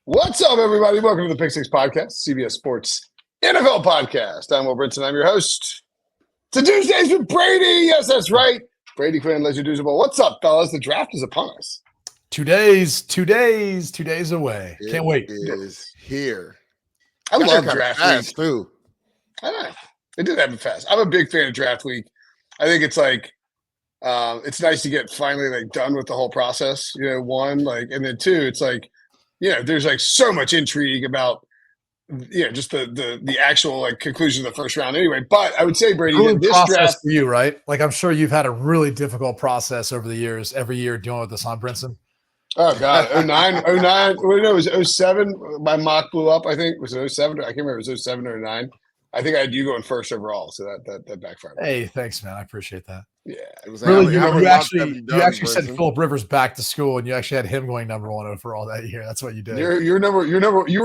What's up, everybody? Welcome to the Pick Six Podcast, CBS Sports NFL Podcast. I'm Brinson. I'm your host. It's a Tuesdays with Brady. Yes, that's right. Brady, Quinn, Douzable. What's up, fellas? The draft is upon us. 2 days away. Can't wait. It is here. I Got love here draft fast week. too. I know. It did happen fast. I'm a big fan of draft week. I think it's like, it's nice to get finally like done with the whole process. You know, one, like, and then two, it's like, there's like so much intrigue about, just the actual like conclusion of the first round anyway. But I would say, Brady, Really that this process draft for you, right? Like I'm sure you've had a really difficult process over the years, every year dealing with this, huh, Brinson? Oh God, 09. Well, no, it was 07. My mock blew up. I think was it 07. I can't remember. It was 07 or 09. I think I had you going first overall, so that backfired. Hey, thanks, man. I appreciate that. Yeah, It was Really, you how actually Brinson? sent Philip Rivers back to school, and you actually had him going number one overall that year. That's what you did. you were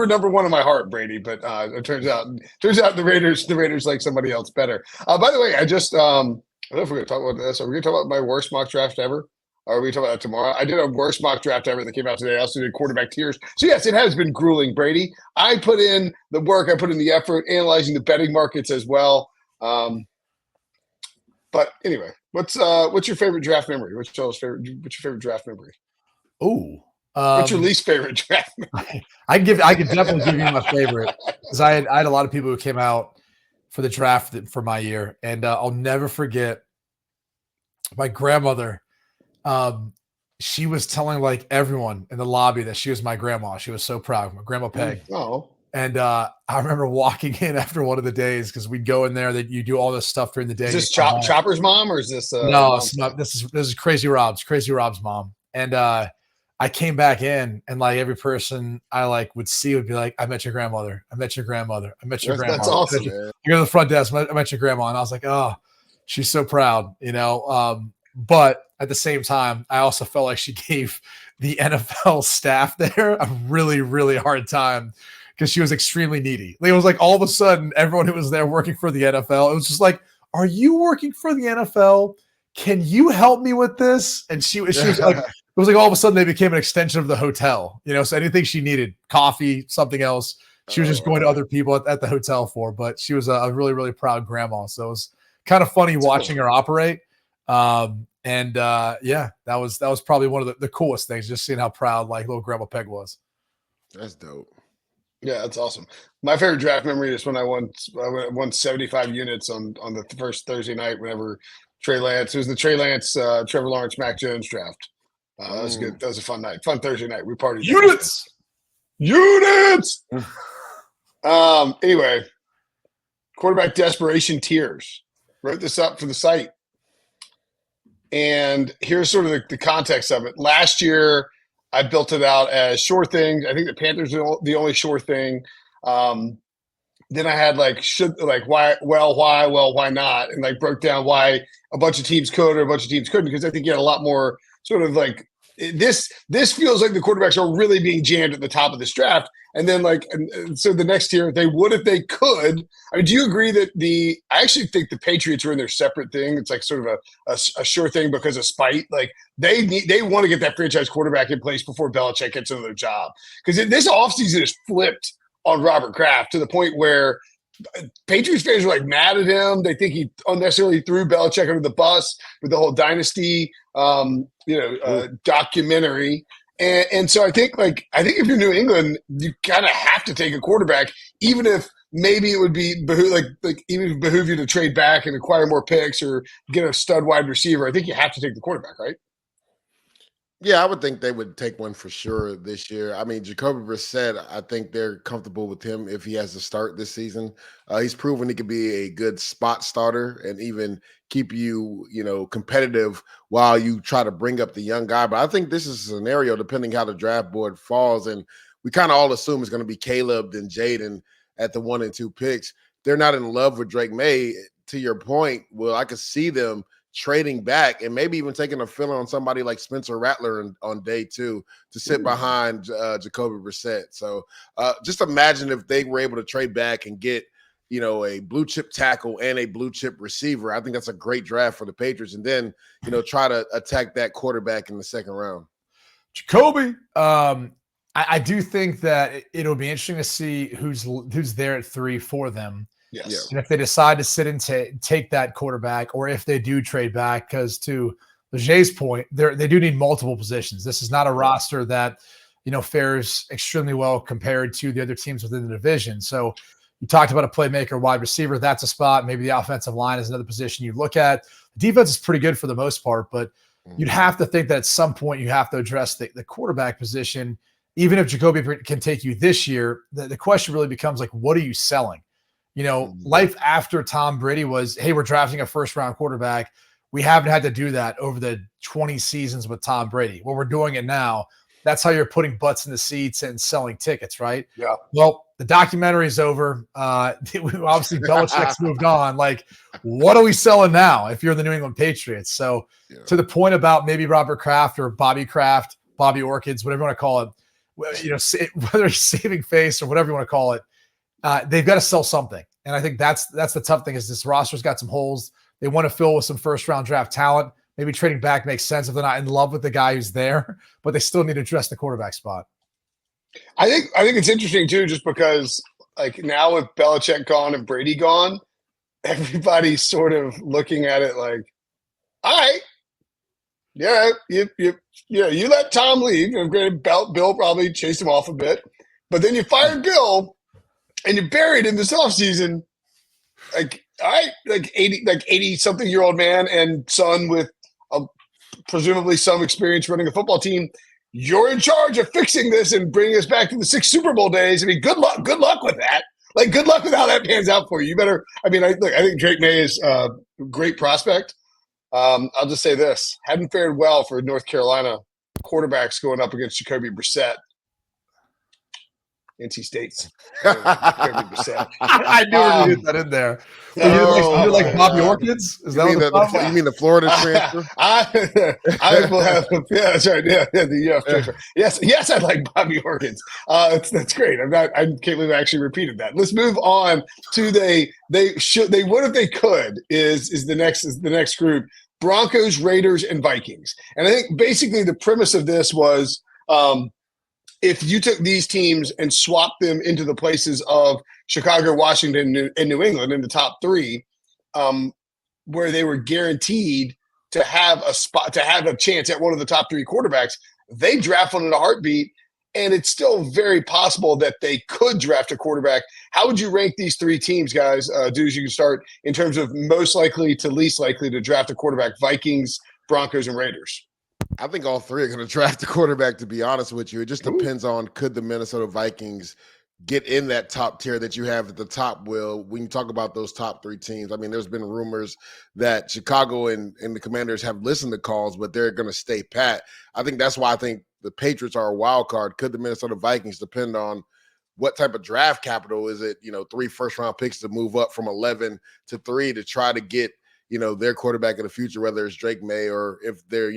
number one in my heart, Brady. But it turns out the Raiders like somebody else better. By the way, I just I don't know if we're gonna talk about this. Are we gonna talk about my worst mock draft ever? Or are we talking about that tomorrow? I did a worst mock draft ever that came out today. I also did quarterback tiers. So, yes, it has been grueling, Brady. I put in the work. I put in the effort, analyzing the betting markets as well. But anyway, what's your favorite draft memory? What's your favorite draft memory? Ooh. What's your least favorite draft memory? I could definitely give you my favorite because I had a lot of people who came out for the draft for my year, and I'll never forget my grandmother. She was telling like everyone in the lobby that she was my grandma. She was so proud. My grandma Peg. Oh. And I remember walking in after one of the days because we'd go in there. That you do all this stuff during the day. Is this Chopper's mom or is this? No, it's not. This is Crazy Rob's mom. And I came back in, and like every person I like would see would be like, "I met your grandmother. I met your grandmother. I met your grandma." That's awesome. You go to the front desk. I met your grandma, and I was like, "Oh, she's so proud," you know. But at the same time, I also felt like she gave the NFL staff there a really, really hard time because she was extremely needy. Like, it was like all of a sudden, everyone who was there working for the NFL, it was just like, "Are you working for the NFL? Can you help me with this?" And she was like, it was like all of a sudden they became an extension of the hotel, you know. So anything she needed, coffee, something else, she was just going to other people at the hotel for. But she was a really, really proud grandma. So it was kind of funny watching her operate. Yeah, that was probably one of the coolest things, just seeing how proud like little Grandma Peg was. That's dope. Yeah, that's awesome. My favorite draft memory is when I won 75 units on the first Thursday night whenever Trey Lance. It was the Trey Lance, Trevor Lawrence, Mac Jones draft. That was good. That was a fun night. Fun Thursday night. We partied. Units. Anyway, quarterback desperation tiers. Wrote this up for the site. And here's sort of the context of it. Last year, I built it out as sure things. I think the Panthers are the only sure thing. Then I had why not, and like broke down why a bunch of teams could or a bunch of teams couldn't, because I think you had a lot more sort of like this feels like the quarterbacks are really being jammed at the top of this draft. And then so the next tier, they would if they could. I mean, do you agree that I actually think the Patriots are in their separate thing. It's like sort of a sure thing because of spite. Like they want to get that franchise quarterback in place before Belichick gets another job. Because this offseason is flipped on Robert Kraft to the point where Patriots fans are like mad at him. They think he unnecessarily threw Belichick under the bus with the whole dynasty, documentary. And so I think if you're New England, you kind of have to take a quarterback, even if maybe it would be behoove you to trade back and acquire more picks or get a stud wide receiver. I think you have to take the quarterback, right? Yeah, I would think they would take one for sure this year. I mean, Jacoby Brissett, I think they're comfortable with him if he has to start this season. He's proven he could be a good spot starter and even keep you, competitive while you try to bring up the young guy. But I think this is a scenario, depending how the draft board falls, and we kind of all assume it's going to be Caleb and Jaden at the 1 and 2 picks. They're not in love with Drake May. To your point, well, I could see them trading back and maybe even taking a filler on somebody like Spencer Rattler on day 2 to sit behind Jacoby Brissett. So just imagine if they were able to trade back and get, a blue chip tackle and a blue chip receiver. I think that's a great draft for the Patriots. And then, try to attack that quarterback in the second round. Jacoby, I do think that it'll be interesting to see who's there at 3 for them. Yes. And if they decide to sit and take that quarterback, or if they do trade back, because to Legier's point, they do need multiple positions. This is not a roster that, fares extremely well compared to the other teams within the division. So you talked about a playmaker, wide receiver. That's a spot. Maybe the offensive line is another position you look at. The defense is pretty good for the most part, but you'd have to think that at some point you have to address the quarterback position. Even if Jacoby can take you this year, the question really becomes like, what are you selling? Life after Tom Brady was, hey, we're drafting a first-round quarterback. We haven't had to do that over the 20 seasons with Tom Brady. Well, we're doing it now. That's how you're putting butts in the seats and selling tickets, right? Yeah. Well, the documentary is over. Obviously, Belichick's moved on. Like, what are we selling now if you're the New England Patriots? So to the point about maybe Robert Kraft or Bobby Kraft, Bobby Orchids, whatever you want to call it, whether it's saving face or whatever you want to call it, they've got to sell something. And I think that's the tough thing is this roster's got some holes. They want to fill with some first-round draft talent. Maybe trading back makes sense if they're not in love with the guy who's there, but they still need to address the quarterback spot. I think it's interesting too, just because like now with Belichick gone and Brady gone, everybody's sort of looking at it like, all right, yeah, you let Tom leave. And granted, Bill probably chased him off a bit, but then you fired Bill and you buried him this offseason. Like, all right, like 80 something year old man and son with presumably some experience running a football team. You're in charge of fixing this and bringing us back to the 6 Super Bowl days. I mean, good luck with that. Like, good luck with how that pans out for you. You better. I mean, I think Drake May is a great prospect. I'll just say this: hadn't fared well for North Carolina quarterbacks going up against Jacoby Brissett. NC State's. I knew we hit that in there. You're like Bobby Orchids? Is that you mean the Florida transfer? I will have. Yeah, that's right. Yeah, the UF transfer. Yes, I like Bobby Orchids. That's great. I can't believe I actually repeated that. Let's move on to they would if they could is the next group: Broncos, Raiders, and Vikings. And I think basically the premise of this was. If you took these teams and swapped them into the places of Chicago, Washington, and New England in the top 3, where they were guaranteed to have a spot, to have a chance at one of the top 3 quarterbacks, they draft one in a heartbeat. And it's still very possible that they could draft a quarterback. How would you rank these 3 teams, guys? Deuce, you can start in terms of most likely to least likely to draft a quarterback: Vikings, Broncos, and Raiders. I think all 3 are going to draft the quarterback, to be honest with you. It just depends on could the Minnesota Vikings get in that top tier that you have at the top, Will, when you talk about those top 3 teams. I mean, there's been rumors that Chicago and the Commanders have listened to calls, but they're going to stay pat. I think that's why I think the Patriots are a wild card. Could the Minnesota Vikings depend on what type of draft capital? Is it, 3 first-round picks to move up from 11 to 3 to try to get, their quarterback in the future, whether it's Drake May or if they're,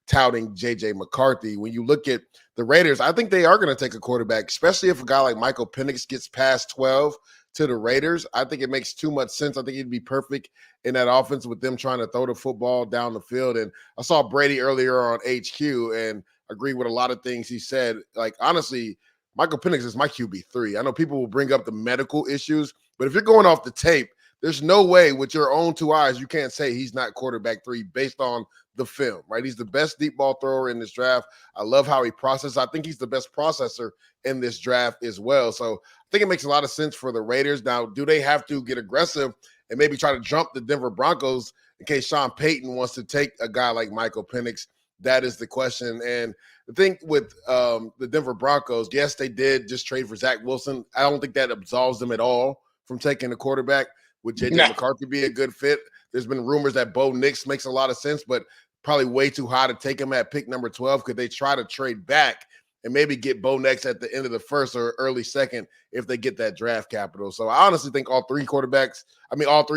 touting J.J. McCarthy. When you look at the Raiders, I think they are going to take a quarterback, especially if a guy like Michael Penix gets past 12 to the Raiders. I think it makes too much sense. I think he'd be perfect in that offense with them trying to throw the football down the field. And I saw Brady earlier on HQ and agree with a lot of things he said. Like, honestly, Michael Penix is my QB3. I know people will bring up the medical issues, but if you're going off the tape, there's no way with your own 2 eyes you can't say he's not quarterback 3 based on the film, right? He's the best deep ball thrower in this draft. I love how he processes. I think he's the best processor in this draft as well. So I think it makes a lot of sense for the Raiders. Now, do they have to get aggressive and maybe try to jump the Denver Broncos in case Sean Payton wants to take a guy like Michael Penix? That is the question. And the thing with the Denver Broncos, yes, they did just trade for Zach Wilson. I don't think that absolves them at all from taking a quarterback. Would J.J. McCarthy be a good fit? There's been rumors that Bo Nix makes a lot of sense, but probably way too high to take him at pick number 12. Could they try to trade back and maybe get Bo Nix at the end of the first or early second if they get that draft capital? So I honestly think all 3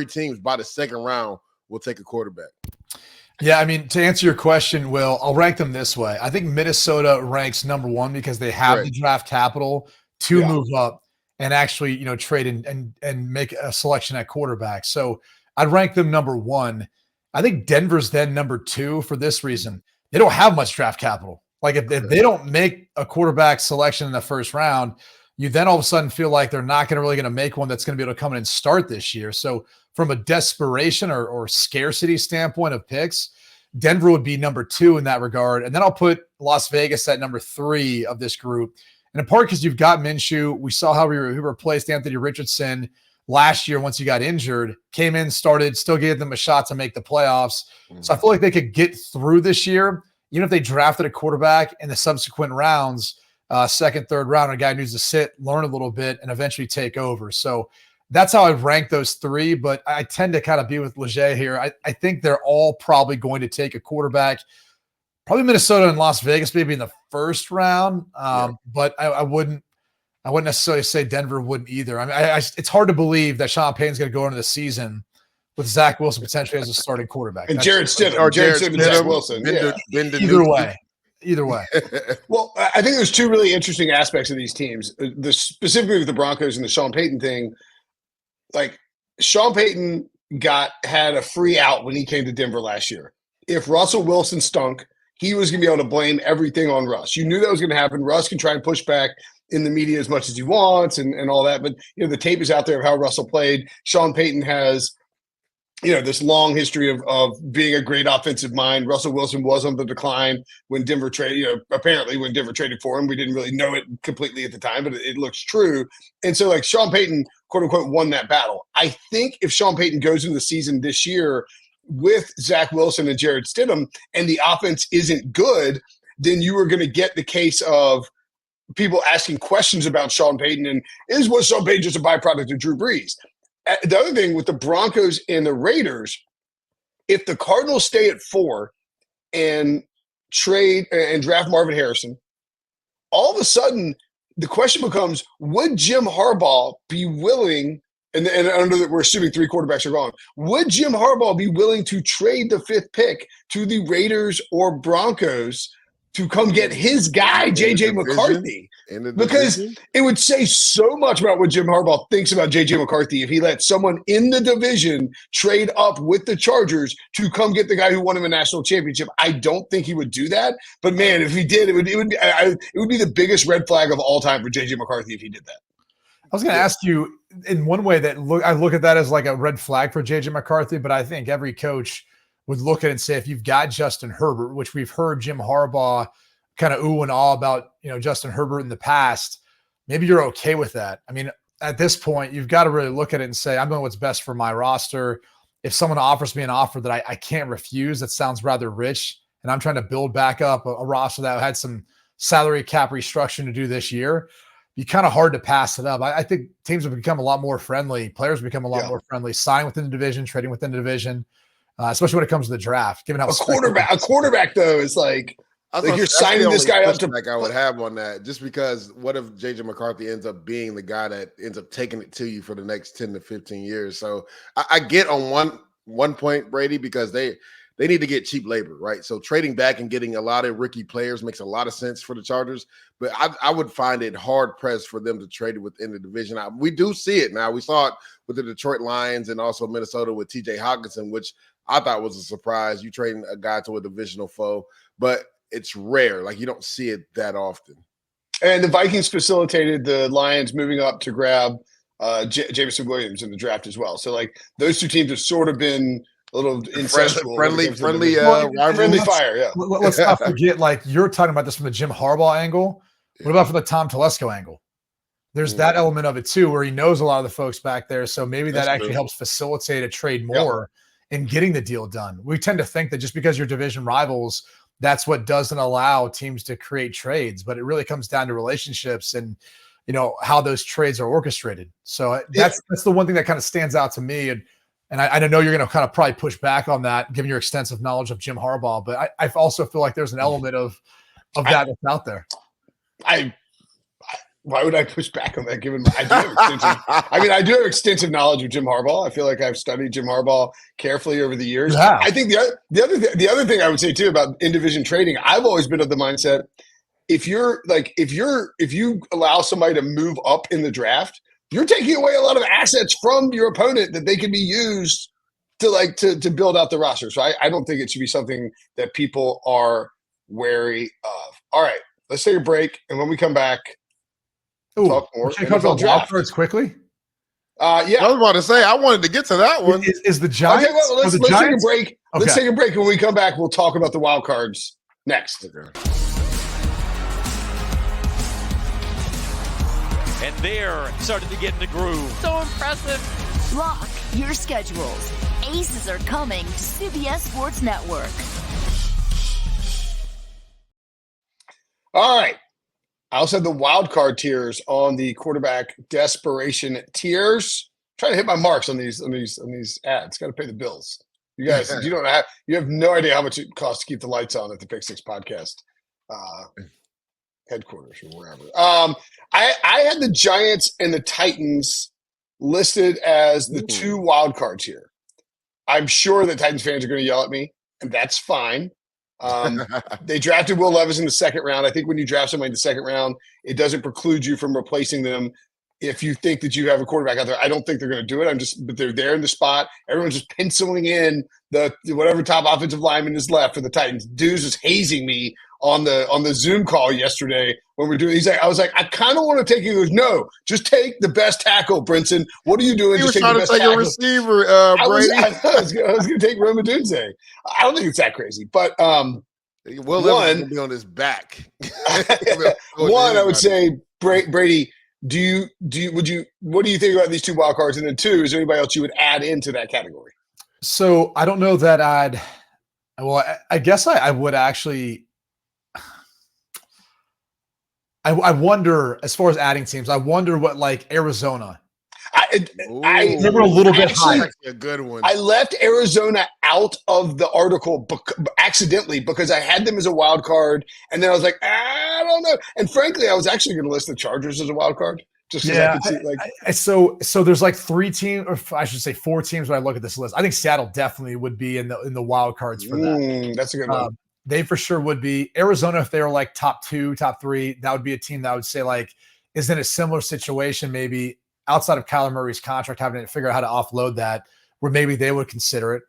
teams by the second round will take a quarterback. Yeah, I mean, to answer your question, Will, I'll rank them this way. I think Minnesota ranks number 1 because they have the draft capital to move up and actually, trade and make a selection at quarterback. So I'd rank them number 1. I think Denver's then number 2 for this reason. They don't have much draft capital. Like if they don't make a quarterback selection in the first round, you then all of a sudden feel like they're not going to make one that's going to be able to come in and start this year. So from a desperation or scarcity standpoint of picks, Denver would be number 2 in that regard. And then I'll put Las Vegas at number 3 of this group. And in part because you've got Minshew. We saw how he replaced Anthony Richardson last year once he got injured, came in, started, still gave them a shot to make the playoffs. So I feel like they could get through this year, even if they drafted a quarterback in the subsequent rounds, second, third round, a guy who needs to sit, learn a little bit, and eventually take over. So that's how I've ranked those 3, but I tend to kind of be with Leger here. I think they're all probably going to take a quarterback, probably Minnesota and Las Vegas, maybe in the first round. But I wouldn't necessarily say Denver wouldn't either. I mean, it's hard to believe that Sean Payton's going to go into the season with Zach Wilson potentially as a starting quarterback. And Jarrett Stidham. Or Jarrett Stidham and Zach Wilson. Either way. Well, I think there's 2 really interesting aspects of these teams. Specifically with the Broncos and the Sean Payton thing. Like, Sean Payton had a free out when he came to Denver last year. If Russell Wilson stunk, he was going to be able to blame everything on Russ. You knew that was going to happen. Russ can try and push back in the media as much as he wants and all that. But, the tape is out there of how Russell played. Sean Payton has, this long history of being a great offensive mind. Russell Wilson was on the decline when Denver traded, apparently when Denver traded for him. We didn't really know it completely at the time, but it looks true. And so, like, Sean Payton, quote unquote, won that battle. I think if Sean Payton goes into the season this year with Zach Wilson and Jarrett Stidham and the offense isn't good, then you are going to get the case of people asking questions about Sean Payton and was Sean Payton just a byproduct of Drew Brees? The other thing with the Broncos and the Raiders, if the Cardinals stay at 4 and trade and draft Marvin Harrison, all of a sudden the question becomes, would Jim Harbaugh be willing, and under that we're assuming 3 quarterbacks are gone, would Jim Harbaugh be willing to trade the 5th pick to the Raiders or Broncos to come get his guy, J.J. McCarthy? Because it would say so much about what Jim Harbaugh thinks about J.J. McCarthy if he let someone in the division trade up with the Chargers to come get the guy who won him a national championship. I don't think he would do that. But, man, if he did, it would be the biggest red flag of all time for J.J. McCarthy if he did that. I was going to ask you, in one way that I look at that as like a red flag for J.J. McCarthy, but I think every coach would look at it and say, if you've got Justin Herbert, which we've heard Jim Harbaugh kind of ooh and ah about, Justin Herbert in the past, maybe you're okay with that. I mean, at this point, you've got to really look at it and say, I'm doing what's best for my roster. If someone offers me an offer that I can't refuse, that sounds rather rich, and I'm trying to build back up a roster that had some salary cap restructuring to do this year, be kind of hard to pass it up. I think teams have become a lot more friendly. Players have become a lot more friendly, signing within the division, trading within the division, especially when it comes to the draft. Given how a quarterback though is like you're signing this guy up to. Like I would have on that, just because what if J.J. McCarthy ends up being the guy that ends up taking it to you for the next 10 to 15 years? So I get on one point, Brady, because they need to get cheap labor, right? So trading back and getting a lot of rookie players makes a lot of sense for the Chargers, but I would find it hard pressed for them to trade it within the division. We do see it now. We saw it with the Detroit Lions and also Minnesota with T.J. Hockenson, which I thought was a surprise. You trading a guy to a divisional foe, but it's rare. Like, you don't see it that often. And the Vikings facilitated the Lions moving up to grab Jameson Williams in the draft as well. So, like, those 2 teams have sort of been a little incestual. Friendly fire, yeah. Let's not forget, like, you're talking about this from the Jim Harbaugh angle. What about from the Tom Telesco angle? There's that element of it, too, where he knows a lot of the folks back there. So maybe that actually helps facilitate a trade more in getting the deal done. We tend to think that just because you're division rivals – that's what doesn't allow teams to create trades, but it really comes down to relationships and, how those trades are orchestrated. So that's the one thing that kind of stands out to me. And I know you're going to kind of probably push back on that, given your extensive knowledge of Jim Harbaugh, but I also feel like there's an element of that that's out there. Why would I push back on that? Given I do have extensive knowledge of Jim Harbaugh. I feel like I've studied Jim Harbaugh carefully over the years. Yeah. I think the other thing I would say too about in division trading, I've always been of the mindset: if you allow somebody to move up in the draft, you're taking away a lot of assets from your opponent that they can be used to build out the roster. So I don't think it should be something that people are wary of. All right, let's take a break, and when we come back, talk more Should I talk NFL about draft. wildcards quickly? Yeah. I was about to say I wanted to get to that one. Is the Giants? Okay, well, let's take a break. Okay. Let's take a break. When we come back, we'll talk about the wild cards next. Okay. And they're starting to get in the groove. So impressive. Lock your schedules. Aces are coming to CBS Sports Network. All right. I also have the wild card tiers on the quarterback desperation tiers. Trying to hit my marks on these ads. Got to pay the bills. You guys, you have no idea how much it costs to keep the lights on at the Pick Six podcast headquarters or wherever. I had the Giants and the Titans listed as the two wild cards here. I'm sure that Titans fans are going to yell at me, and that's fine. They drafted Will Levis in the second round. I think when you draft somebody in the second round, it doesn't preclude you from replacing them if you think that you have a quarterback out there. I don't think they're going to do it. But they're there in the spot. Everyone's just penciling in the whatever top offensive lineman is left for the Titans. Dews was hazing me on the Zoom call yesterday when we're doing. He's like, I was like, I kind of want to take you. He goes, no, just take the best tackle, Brinson. What are you doing? He was just trying to take a receiver, Brady. I was going to take Roma Dunze. I don't think it's that crazy, but Will Levis will be on his back. One, I would say, Brady. What do you think about these two wild cards? And then two, is there anybody else you would add into that category? So I don't know that I guess I would actually. I wonder, as far as adding teams, I wonder what like Arizona. They were a little bit high. A good one. I left Arizona out of the article accidentally because I had them as a wild card, and then I was like, I don't know. And frankly, I was actually going to list the Chargers as a wild card. Just because I could see, so there's like three teams, or I should say four teams. When I look at this list, I think Seattle definitely would be in the wild cards for that. That's a good one. They for sure would be. Arizona, if they were like top two, top three, that would be a team that I would say like is in a similar situation, maybe outside of Kyler Murray's contract, having to figure out how to offload that, where maybe they would consider it.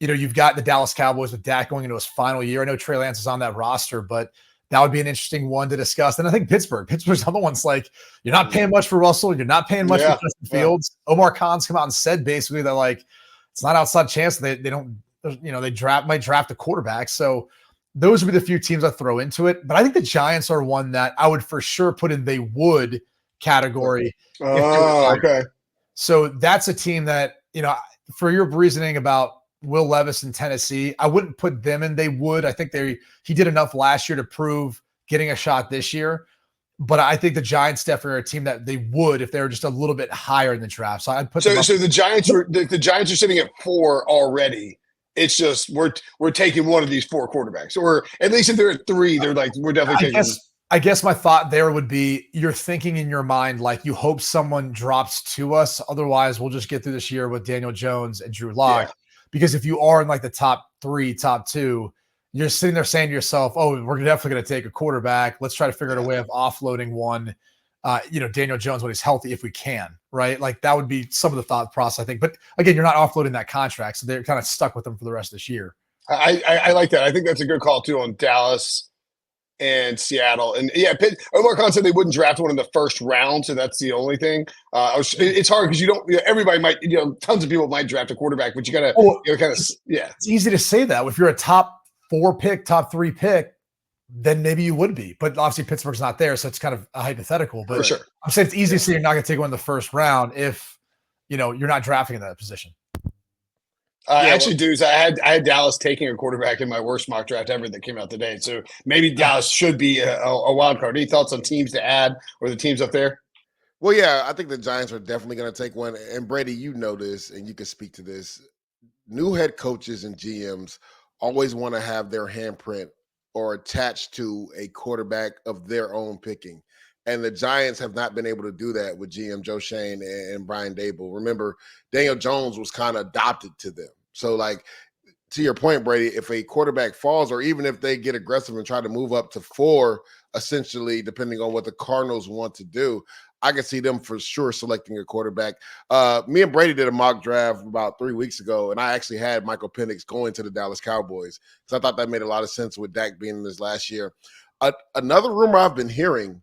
You've got the Dallas Cowboys with Dak going into his final year. I know Trey Lance is on that roster, but that would be an interesting one to discuss. And I think Pittsburgh's other one's like, you're not paying much for Russell. You're not paying much for Justin Fields. Omar Khan's come out and said basically they're like, it's not outside chance they don't, they might draft a quarterback. So those would be the few teams I throw into it. But I think the Giants are one that I would for sure put in they would category. Oh, okay. So that's a team that, for your reasoning about Will Levis in Tennessee, I wouldn't put them in. They would. I think he did enough last year to prove getting a shot this year. But I think the Giants definitely are a team that they would if they were just a little bit higher in the draft. So I'd put them up. So the Giants are sitting at 4 already. It's just we're taking one of these 4 quarterbacks, or at least if they're at 3, they're like we're definitely taking. I guess my thought there would be you're thinking in your mind like you hope someone drops to us. Otherwise, we'll just get through this year with Daniel Jones and Drew Lock. Yeah. Because if you are in like the top 3, top 2, you're sitting there saying to yourself, "Oh, we're definitely going to take a quarterback. Let's try to figure out a way of offloading one." Daniel Jones when he's healthy, if we can, right? Like that would be some of the thought process, I think. But again, you're not offloading that contract, so they're kind of stuck with them for the rest of this year. I like that. I think that's a good call too on Dallas and Seattle. And Omar Khan said they wouldn't draft one in the first round, so that's the only thing. It's hard because you don't. Everybody might, tons of people might draft a quarterback, but you got to kind of. It's easy to say that if you're a top 4 pick, top 3 pick, then maybe you would be. But obviously Pittsburgh's not there, so it's kind of a hypothetical. But for sure, I'm saying it's easy to say you're not going to take one in the first round if you're not drafting in that position. Actually, dudes, I had Dallas taking a quarterback in my worst mock draft ever that came out today. So maybe Dallas should be a wild card. Any thoughts on teams to add or the teams up there? Well, yeah, I think the Giants are definitely going to take one. And Brady, you know this, and you can speak to this. New head coaches and GMs always want to have their handprint or attached to a quarterback of their own picking. And the Giants have not been able to do that with GM Joe Shane and Brian Daboll. Remember, Daniel Jones was kind of adopted to them. So, like, to your point, Brady, if a quarterback falls, or even if they get aggressive and try to move up to 4, essentially, depending on what the Cardinals want to do, I can see them for sure selecting a quarterback. Me and Brady did a mock draft about 3 weeks ago, and I actually had Michael Penix going to the Dallas Cowboys because I thought that made a lot of sense with Dak being in his last year. Another rumor I've been hearing,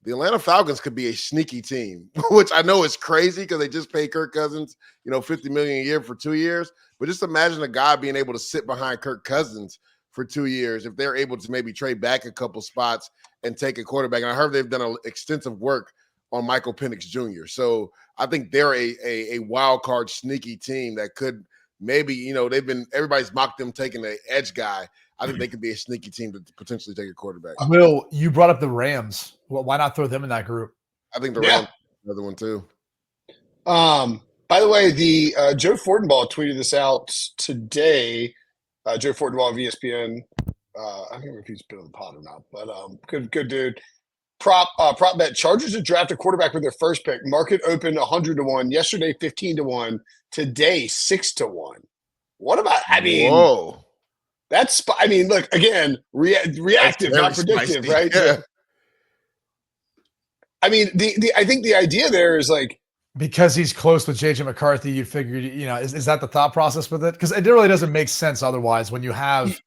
the Atlanta Falcons could be a sneaky team, which I know is crazy because they just paid Kirk Cousins, $50 million a year for 2 years. But just imagine a guy being able to sit behind Kirk Cousins for 2 years if they're able to maybe trade back a couple spots and take a quarterback. And I heard they've done extensive work on Michael Penix Jr. So I think they're a wild card sneaky team that could maybe, everybody's mocked them taking the edge guy. I think they could be a sneaky team to potentially take a quarterback. Will, you brought up the Rams. Well, why not throw them in that group? I think the Rams another one too. By the way, the Joe Fortenbaugh tweeted this out today. Joe Fortenbaugh of ESPN. I don't know if he's been on the pod or not, but good dude. Prop bet: Chargers to draft a quarterback with their first pick. Market open 100-1. Yesterday 15-1. Today 6-1. What about? I mean, whoa. That's. I mean, look again. Reactive, not predictive, spicy. right? Yeah. I mean, I think the idea there is like, because he's close with JJ McCarthy, you figured, is that the thought process with it? Because it really doesn't make sense otherwise when you have,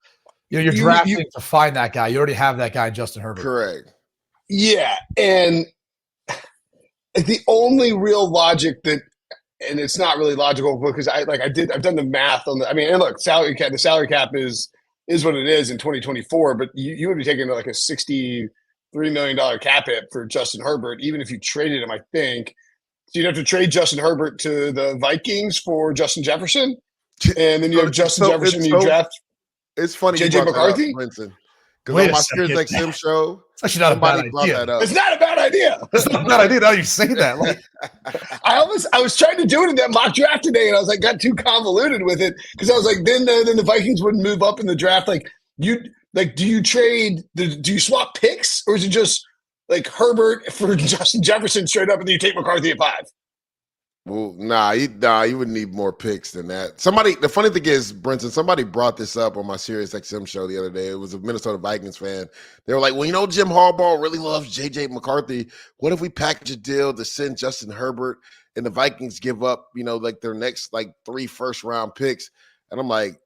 you're drafting to find that guy. You already have that guy, Justin Herbert. Correct. Yeah, and the only real logic that, and it's not really logical because I've done the math on the. I mean, and look, the salary cap is what it is in 2024, but you would be taking like a $63 million cap hit for Justin Herbert, even if you traded him. I think so. You'd have to trade Justin Herbert to the Vikings for Justin Jefferson, and then you have Justin Jefferson. You draft. It's funny, JJ McCarthy. Because on my SiriusXM show, it's actually not a bad idea. It's not a bad idea. It's not a bad idea. Now you say that. Like, I was trying to do it in that mock draft today, and I was like, got too convoluted with it because I was like, then the Vikings wouldn't move up in the draft. Do you trade? Do you swap picks, or is it just like Herbert for Justin Jefferson straight up, and then you take McCarthy at 5? Well, you would need more picks than that. The funny thing is, Brinson, somebody brought this up on my SiriusXM show the other day. It was a Minnesota Vikings fan. They were like, well, Jim Harbaugh really loves JJ McCarthy. What if we package a deal to send Justin Herbert and the Vikings give up, their next 3 first-round picks? And I'm like,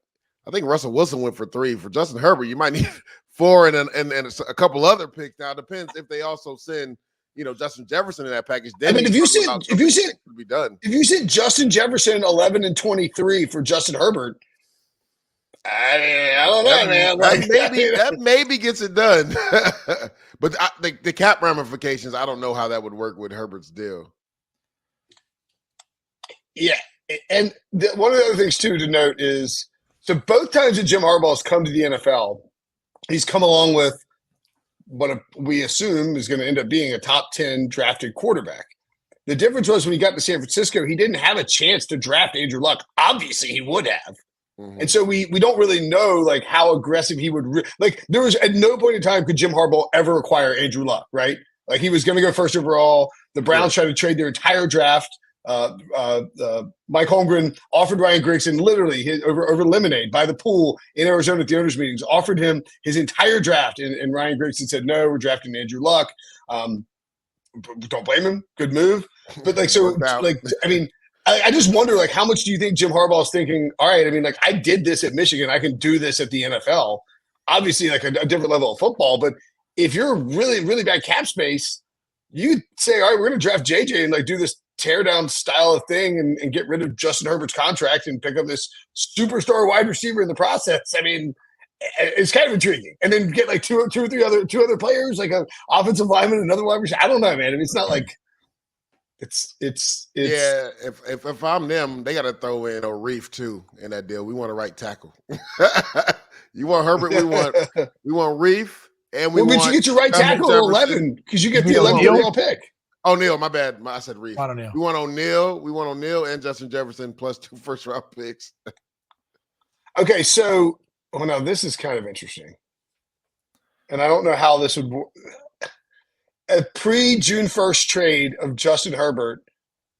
I think Russell Wilson went for 3. For Justin Herbert, you might need 4 and a couple other picks. Now, it depends if they also send Justin Jefferson in that package. Then if you said Justin Jefferson 11 and 23 for Justin Herbert, I don't know, man. That maybe gets it done. But the cap ramifications, I don't know how that would work with Herbert's deal. Yeah, and one of the other things too to note is, so both times that Jim Harbaugh has come to the NFL, he's come along with what we assume is going to end up being a top 10 drafted quarterback. The difference was when he got to San Francisco, he didn't have a chance to draft Andrew Luck. Obviously, he would have. Mm-hmm. And so we don't really know how aggressive he would there was at no point in time could Jim Harbaugh ever acquire Andrew Luck, right? Like he was going to go first overall. The Browns tried to trade their entire draft. Mike Holmgren offered Ryan Grigson literally over Lemonade by the pool in Arizona at the owners' meetings, offered him his entire draft. And Ryan Grigson said, no, we're drafting Andrew Luck. Don't blame him. Good move. But I just wonder, how much do you think Jim Harbaugh is thinking, all right, I did this at Michigan. I can do this at the NFL. Obviously, a different level of football. But if you're really, really bad cap space, you say, all right, we're going to draft JJ and do this tear down style of thing and get rid of Justin Herbert's contract and pick up this superstar wide receiver in the process. It's kind of intriguing. And then get two or three other players, like an offensive lineman, another wide receiver. I don't know, man. It's not like it's yeah. If I'm them, they got to throw in a Reef too in that deal. We want a right tackle. You want Herbert? We want Reef, and we want. But you get your right tackle at 11 because you get the 11th overall pick. O'Neal, my bad. I said Reef. O'Neal. We want O'Neal and Justin Jefferson plus 2 first-round picks. Okay, so now this is kind of interesting, and I don't know how this would work. A pre-June 1st trade of Justin Herbert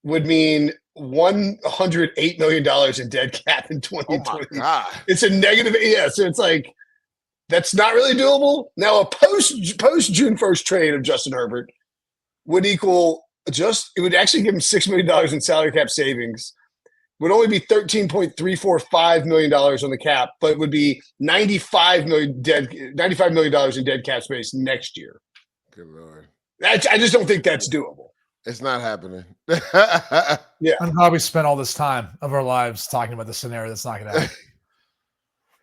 would mean $108 million in dead cap in Oh 2020. my God. It's a negative. Yeah, so it's like that's not really doable. Now, a post June 1st trade of Justin Herbert would equal it would actually give him $6 million in salary cap savings. Would only be $13.345 million on the cap, but it would be $95 million in dead cap space next year. Good Lord. I just don't think that's doable. It's not happening. Yeah. And probably spent all this time of our lives talking about the scenario that's not going to happen.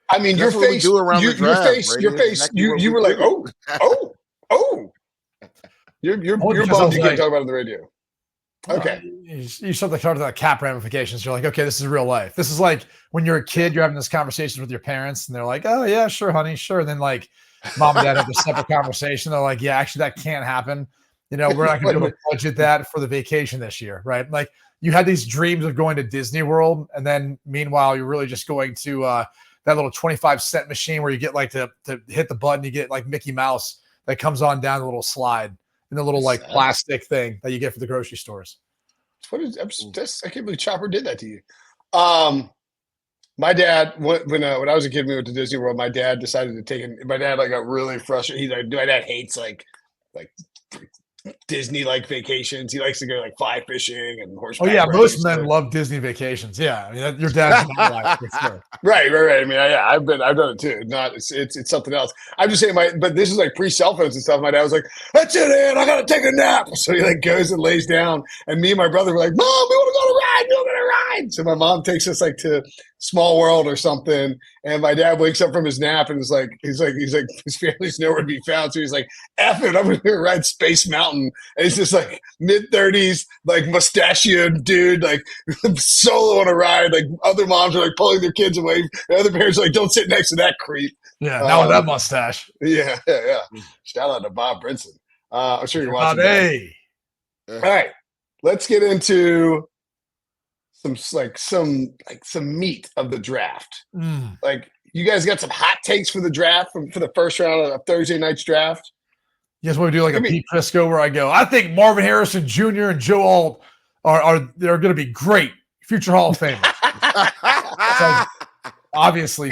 I mean, That's what we do around the draft, Brady. your face. Exactly what You we were like, do. oh. You're Only because I bummed was you like- can't talk about it on the radio. Okay. You start to talk about cap ramifications. You're like, okay, this is real life. This is like when you're a kid, you're having this conversation with your parents, and they're like, oh yeah, sure, honey, sure. And then like mom and dad have a separate conversation. They're like, yeah, actually, that can't happen. We're not going to be able to budget that for the vacation this year, right? Like you had these dreams of going to Disney World, and then meanwhile, you're really just going to that little 25-cent machine where you get like to hit the button, you get like Mickey Mouse that comes on down the little slide in the little like plastic thing that you get for the grocery stores. I can't believe Chopper did that to you. My dad, when I was a kid, we went to Disney World. My dad decided to take it. My dad got really frustrated. My dad hates like Disney vacations. He likes to go fly fishing and horseback. Oh yeah, riding most and men stuff. love Disney vacations. Yeah, I mean your dad's not life for sure. Right. I mean, I've done it too. It's something else. I'm just saying but this is pre-cell phones and stuff. My dad was like, "That's it, man. I gotta take a nap." So he goes and lays down, and me and my brother were like, "Mom, we want to go to ride. We want to ride." So my mom takes us to Small World or something, and my dad wakes up from his nap and he's like, his family's nowhere to be found. So he's like, "F it, I'm gonna ride Space Mountain." And he's just mid-30s, mustachioed dude, solo on a ride. Other moms are pulling their kids away. The other parents are don't sit next to that creep. Yeah, now with that mustache. Yeah. Shout out to Bob Brinson. I'm sure you're watching. Hey. All right, let's get into some meat of the draft. You guys got some hot takes for the draft for the first round of Thursday night's draft? Yes, we do a Pete Prisco where I go, I think Marvin Harrison Jr. and Joe Alt they're going to be great future Hall of Famers. Obviously,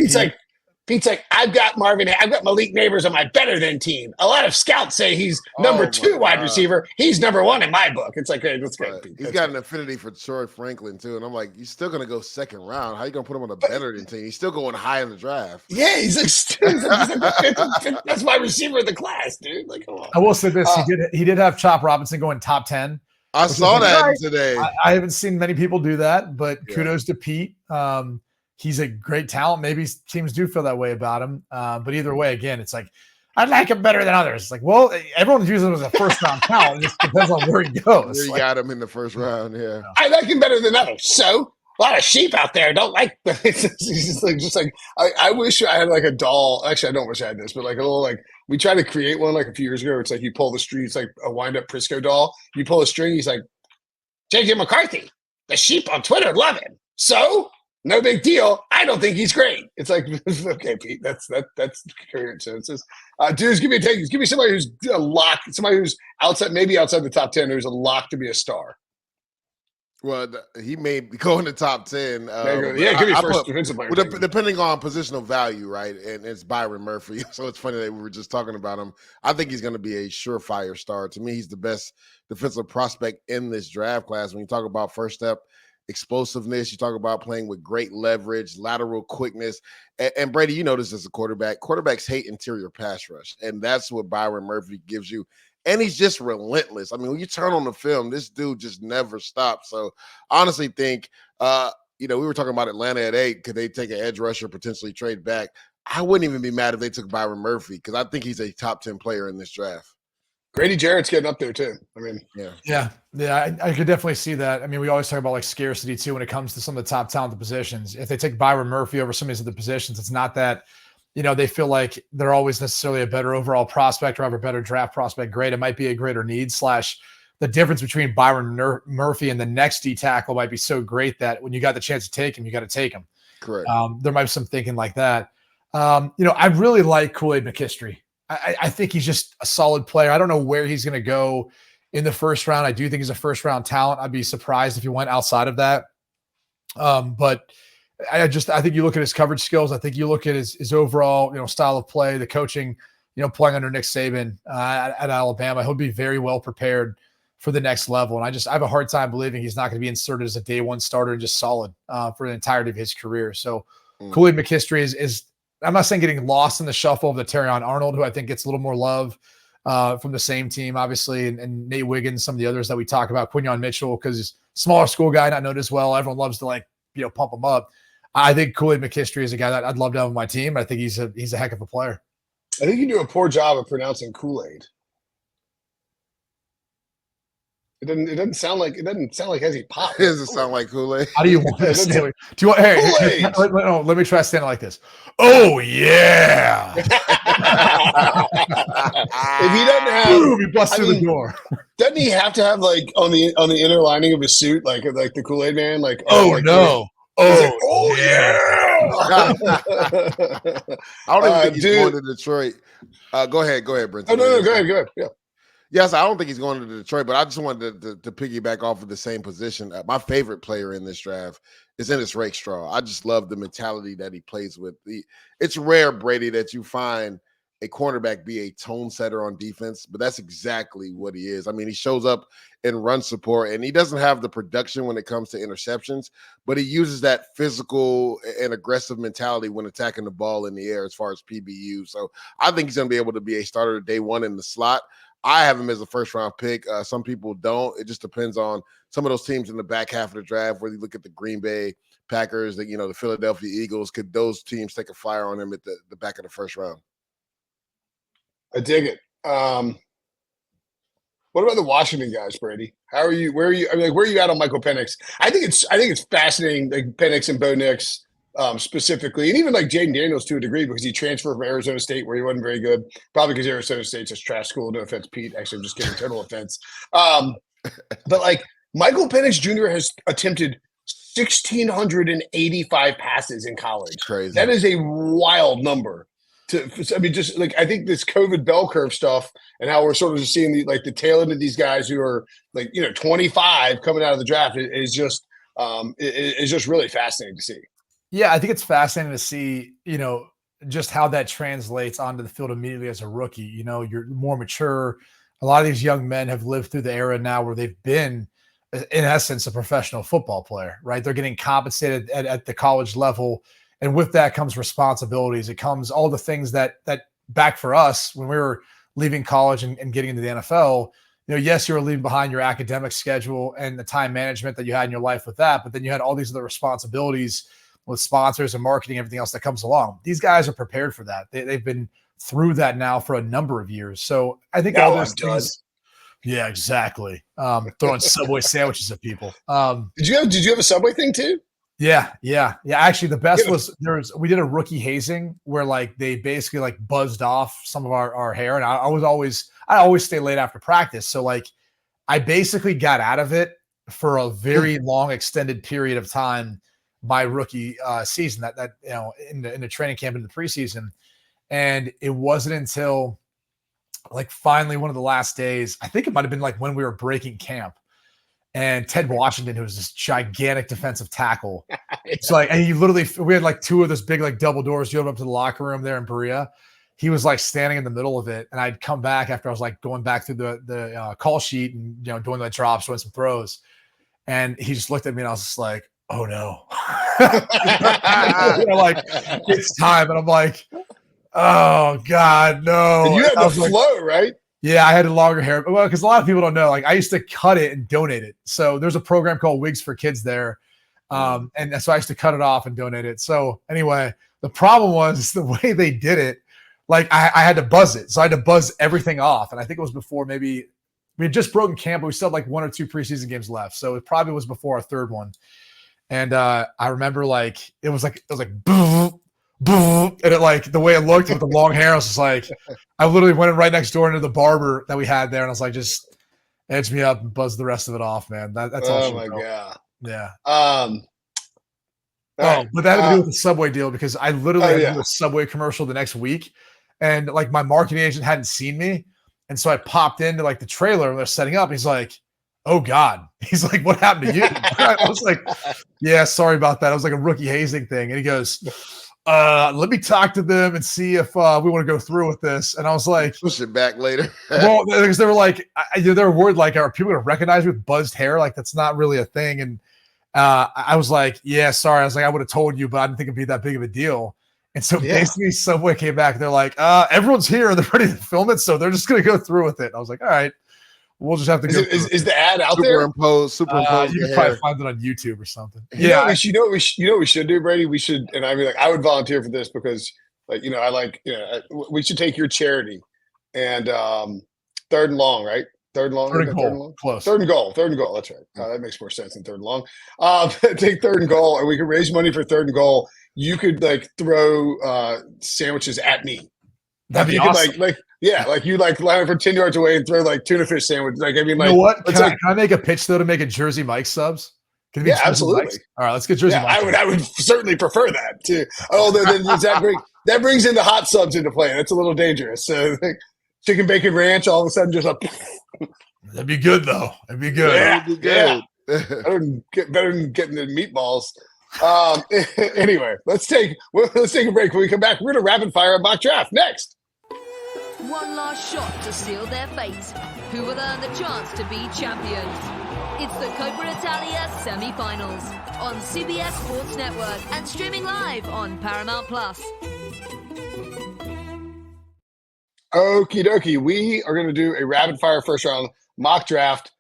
Pete's like, I've got Malik Neighbors on my better than team. A lot of scouts say he's number 2 wide receiver. He's number 1 in my book. It's hey, let's go. Pete. He's got an affinity for Troy Franklin too, and I'm like, you're still gonna go second round. How you gonna put him on a better than team? He's still going high in the draft. Yeah, he's the best wide receiver in the class, dude. Come on. I will say this: he did have Chop Robinson going top 10. I saw that today. I haven't seen many people do that, but kudos to Pete. He's a great talent. Maybe teams do feel that way about him. But either way, again, it's I like him better than others. Well, everyone uses him as a first round talent. It just depends on where he goes. Where you got him in the first round, yeah. I like him better than others. So a lot of sheep out there don't like them. I wish I had a doll. Actually, I don't wish I had this, but a little we tried to create one a few years ago. It's you pull the string. It's a wind up Prisco doll. You pull a string. He's JJ McCarthy. The sheep on Twitter love him. So no big deal. I don't think he's great. It's okay, Pete. That's coherent sentences. Dudes, give me a take. Give me somebody who's a lock. Somebody who's outside the top 10. Who's a lock to be a star. Well, he may go in the top 10. Give me first defensive player. Depending on positional value, right? And it's Byron Murphy. So it's funny that we were just talking about him. I think he's going to be a surefire star. To me, he's the best defensive prospect in this draft class. When you talk about first step explosiveness, you talk about playing with great leverage, lateral quickness. And Brady, you know this as a quarterback. Quarterbacks hate interior pass rush. And that's what Byron Murphy gives you. And he's just relentless. I mean, when you turn on the film, this dude just never stops. So I honestly think, we were talking about Atlanta at 8. Could they take an edge rusher, potentially trade back? I wouldn't even be mad if they took Byron Murphy because I think he's a top 10 player in this draft. Grady Jarrett's getting up there too. Yeah. I could definitely see that. I mean, we always talk about scarcity too when it comes to some of the top talent positions. If they take Byron Murphy over some of these other positions, it's not that they feel like they're always necessarily a better overall prospect or have a better draft prospect grade. It might be a greater need / the difference between Byron Murphy and the next D tackle might be so great that when you got the chance to take him, you got to take him. Correct. There might be some thinking like that. I really like Kool-Aid McKinstry. I think he's just a solid player. I don't know where he's going to go in the first round. I do think he's a first round talent. I'd be surprised if he went outside of that. But I think you look at his coverage skills. I think you look at his overall, style of play, the coaching, playing under Nick Saban at Alabama. He'll be very well prepared for the next level. And I have a hard time believing he's not going to be inserted as a day one starter and just solid for the entirety of his career. So Kool-Aid McKinstry is I'm not saying getting lost in the shuffle of the Terrion Arnold, who I think gets a little more love from the same team, obviously, and Nate Wiggins, some of the others that we talk about, Quinyon Mitchell, because he's a smaller school guy, not known as well. Everyone loves to pump him up. I think Kool-Aid McKinstry is a guy that I'd love to have on my team. I think he's a heck of a player. I think you do a poor job of pronouncing Kool-Aid. It doesn't sound like as he pops. It doesn't sound like Kool-Aid. How do you want to say it? Do you want? Hey, let me try standing like this. Oh yeah! If he doesn't have, he busts through the door. Doesn't he have to have on the inner lining of his suit like the Kool-Aid man? No! Yeah! I don't even think he's going to Detroit. Go ahead, Brinson. Oh no, go ahead. Yeah. Yes, I don't think he's going to Detroit, but I just wanted to piggyback off of the same position. My favorite player in this draft is Ennis Rakestraw. I just love the mentality that he plays with. It's rare, Brady, that you find a cornerback be a tone setter on defense, but that's exactly what he is. I mean, he shows up in run support, and he doesn't have the production when it comes to interceptions, but he uses that physical and aggressive mentality when attacking the ball in the air as far as PBU. So I think he's going to be able to be a starter day one in the slot. I have him as a first-round pick. Some people don't. It just depends on some of those teams in the back half of the draft, where you look at the Green Bay Packers, the Philadelphia Eagles. Could those teams take a flyer on him at the back of the first round? I dig it. What about the Washington guys, Brady? How are you? Where are you? I mean, where are you at on Michael Penix? I think it's fascinating, like Penix and Bo Nix specifically, and even like Jaden Daniels to a degree, because he transferred from Arizona State where he wasn't very good, probably because Arizona State's a trash school. No offense, Pete. Actually, I'm just kidding. Total offense. But Michael Penix Jr. has attempted 1,685 passes in college. Crazy. That is a wild number. I think this COVID bell curve stuff and how we're sort of just seeing the tail end of these guys who are 25 coming out of the draft is just really fascinating to see. Yeah, I think it's fascinating to see, just how that translates onto the field immediately as a rookie. You're more mature. A lot of these young men have lived through the era now where they've been, in essence, a professional football player, right? They're getting compensated at the college level. And with that comes responsibilities. It comes all the things that back for us when we were leaving college and getting into the NFL, yes, you were leaving behind your academic schedule and the time management that you had in your life with that, but then you had all these other responsibilities with sponsors and marketing, everything else that comes along. These guys are prepared for that. They've been through that now for a number of years. So I think all those things. Yeah, exactly. Throwing Subway sandwiches at people. Did you have a Subway thing too? Yeah. Actually, the best was we did a rookie hazing where they basically buzzed off some of our hair, and I always stay late after practice. So I basically got out of it for a very long extended period of time. My rookie season, that in the training camp in the preseason, and it wasn't until finally one of the last days, I think it might have been when we were breaking camp, and Ted Washington, who was this gigantic defensive tackle, it's and he literally, we had two of those big double doors. You open up to the locker room there in Berea. He was standing in the middle of it, and I'd come back after I was going back through the call sheet and doing the drops, doing some throws, and he just looked at me and I was just like, oh no. It's time. And I'm like, oh God, no. And you had the flow, right? Yeah, I had longer hair. Well, because a lot of people don't know, I used to cut it and donate it. So there's a program called Wigs for Kids there. And so I used to cut it off and donate it. So anyway, the problem was the way they did it, I had to buzz it. So I had to buzz everything off. And I think it was before maybe we had just broken camp, but we still had 1 or 2 preseason games left. So it probably was before our third one. And I remember it was boom, boom. And it the way it looked with the long hair, I was just I literally went right next door into the barber that we had there. And I was just edge me up and buzz the rest of it off, man. That's all. Oh my God. Yeah. Right. But that had to do with the Subway deal, because I literally had to do a Subway commercial the next week. And my marketing agent hadn't seen me. And so I popped into like the trailer and they're setting up. And he's like, oh God. He's like, what happened to you? I was like, yeah, sorry about that. I was like a rookie hazing thing. And he goes, let me talk to them and see if we want to go through with this. And I was like, push it back later. well, because they were like, they were worried, like, are people going to recognize me with buzzed hair? Like, that's not really a thing. And I was like, yeah, sorry. I was like, I would have told you, but I didn't think it'd be that big of a deal. And so basically Subway came back. They're like, everyone's here and they're ready to film it. So they're just going to go through with it. I was like, all right, we'll just have to go. Is the ad out there? Superimpose. You can probably find it on YouTube or something. You know what we should do, Brady? We should, and I mean, like, I would volunteer for this because, like, I like, we should take your charity and 3rd and long, right? Third and goal. Close. Third and goal. That's right. That makes more sense than 3rd and long. Take 3rd and goal, and we can raise money for 3rd and goal. You could like throw sandwiches at me. That'd be awesome. Like you like line up from 10 yards away and throw like tuna fish sandwich. Like, I mean, like, you know what? Can I make a pitch though to make a Jersey Mike subs? Can it be Jersey absolutely. Mike's? All right, let's get Jersey Mike. I would certainly prefer that too. Although then that brings in the hot subs into play. That's a little dangerous. So like, chicken bacon ranch, all of a sudden just that'd be good though. It'd be good. Yeah. Better than getting the meatballs. Anyway, let's take a break. When we come back, we're gonna rapid fire a mock draft next. One last shot to seal their fate. Who will earn the chance to be champions? It's the Coppa Italia semi-finals on CBS Sports Network and streaming live on Paramount Plus. Okie dokie. We are going to do a rapid fire first round mock draft.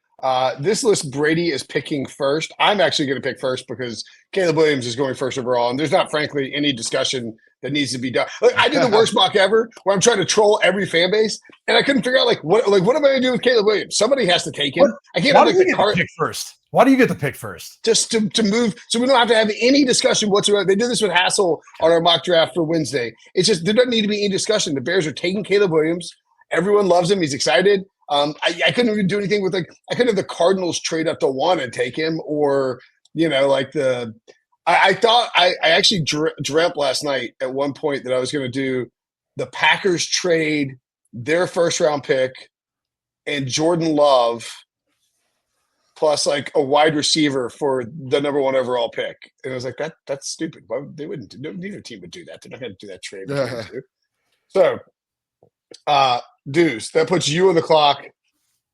This list, Brady is picking first. I'm actually going to pick first because Caleb Williams is going first overall, and there's not, frankly, any discussion that needs to be done. Look, I did the worst mock ever, where I'm trying to troll every fan base, and I couldn't figure out what am I going to do with Caleb Williams? Somebody has to take him. I can't. Why do you get to pick first? Why do you get to pick first? Just to move, so we don't have to have any discussion whatsoever. They did this with Hassel on our mock draft for Wednesday. It's just there doesn't need to be any discussion. The Bears are taking Caleb Williams. Everyone loves him. He's excited. I couldn't even do anything with I couldn't have the Cardinals trade up to 1 and take him, or I thought I actually dreamt last night at one point that I was going to do the Packers trade their first round pick and Jordan Love plus like a wide receiver for the number 1 overall pick. And I was like, that's stupid. Why they wouldn't? Neither team would do that. They're not going to do that trade. So, Deuce, that puts you on the clock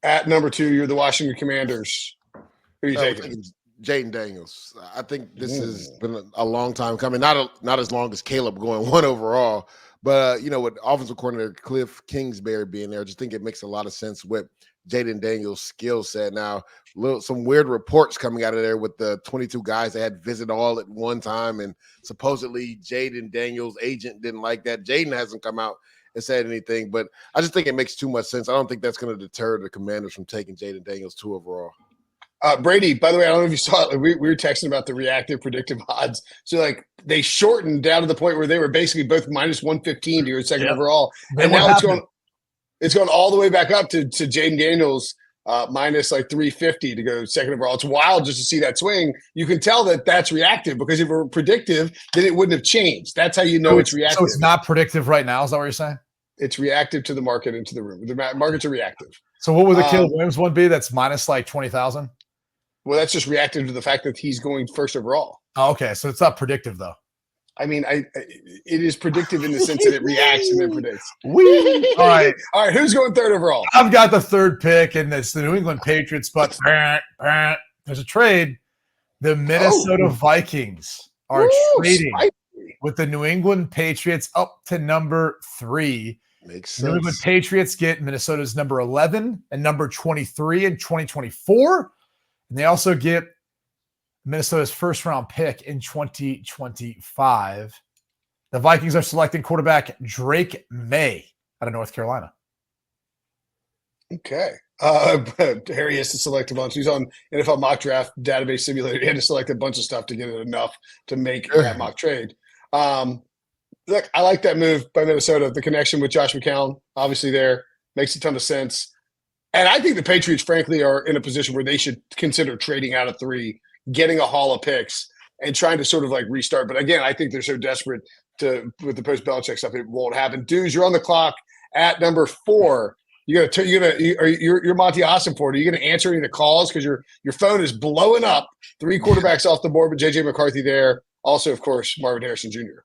at number 2. You're the Washington Commanders. Who are you taking? Jaden Daniels. I think this has been a long time coming. Not as long as Caleb going 1 overall, but with offensive coordinator Cliff Kingsbury being there, I just think it makes a lot of sense with Jaden Daniels' skill set. Now, some weird reports coming out of there with the 22 guys that had visit all at one time, and supposedly Jaden Daniels' agent didn't like that. Jaden hasn't come out and said anything, but I just think it makes too much sense. I don't think that's going to deter the Commanders from taking Jaden Daniels 2 overall. Brady, by the way, I don't know if you saw it. We were texting about the reactive predictive odds. So, they shortened down to the point where they were basically both minus 115 to your second overall. And now it's going all the way back up to Jaden Daniels minus 350 to go second overall. It's wild just to see that swing. You can tell that that's reactive, because if it were predictive, then it wouldn't have changed. That's how you know it's reactive. So it's not predictive right now. Is that what you're saying? It's reactive to the market and to the room. The markets are reactive. So what would the Caleb Williams one be? That's minus 20,000. Well, that's just reactive to the fact that he's going first overall. Oh, okay. So it's not predictive, though. I mean, it is predictive in the sense that it reacts and then predicts. All right. Who's going third overall? I've got the 3rd pick, and it's the New England Patriots. But there's a trade. The Minnesota Vikings are trading with the New England Patriots up to number 3. Makes sense. New England Patriots get Minnesota's number 11 and number 23 in 2024. And they also get Minnesota's first-round pick in 2025. The Vikings are selecting quarterback Drake May out of North Carolina. Okay. Harry has to select a bunch. He's on NFL Mock Draft Database Simulator. He had to select a bunch of stuff to get it enough to make that mock trade. Look, I like that move by Minnesota. The connection with Josh McCown, obviously there, makes a ton of sense. And I think the Patriots, frankly, are in a position where they should consider trading out of 3, getting a haul of picks, and trying to sort of restart. But again, I think they're so desperate with the post-Belichick stuff, it won't happen. Dudes, you're on the clock at number 4. You're Monty Ossenford. Are you gonna answer any of the calls because your phone is blowing up? 3 quarterbacks off the board with JJ McCarthy there. Also, of course, Marvin Harrison Jr.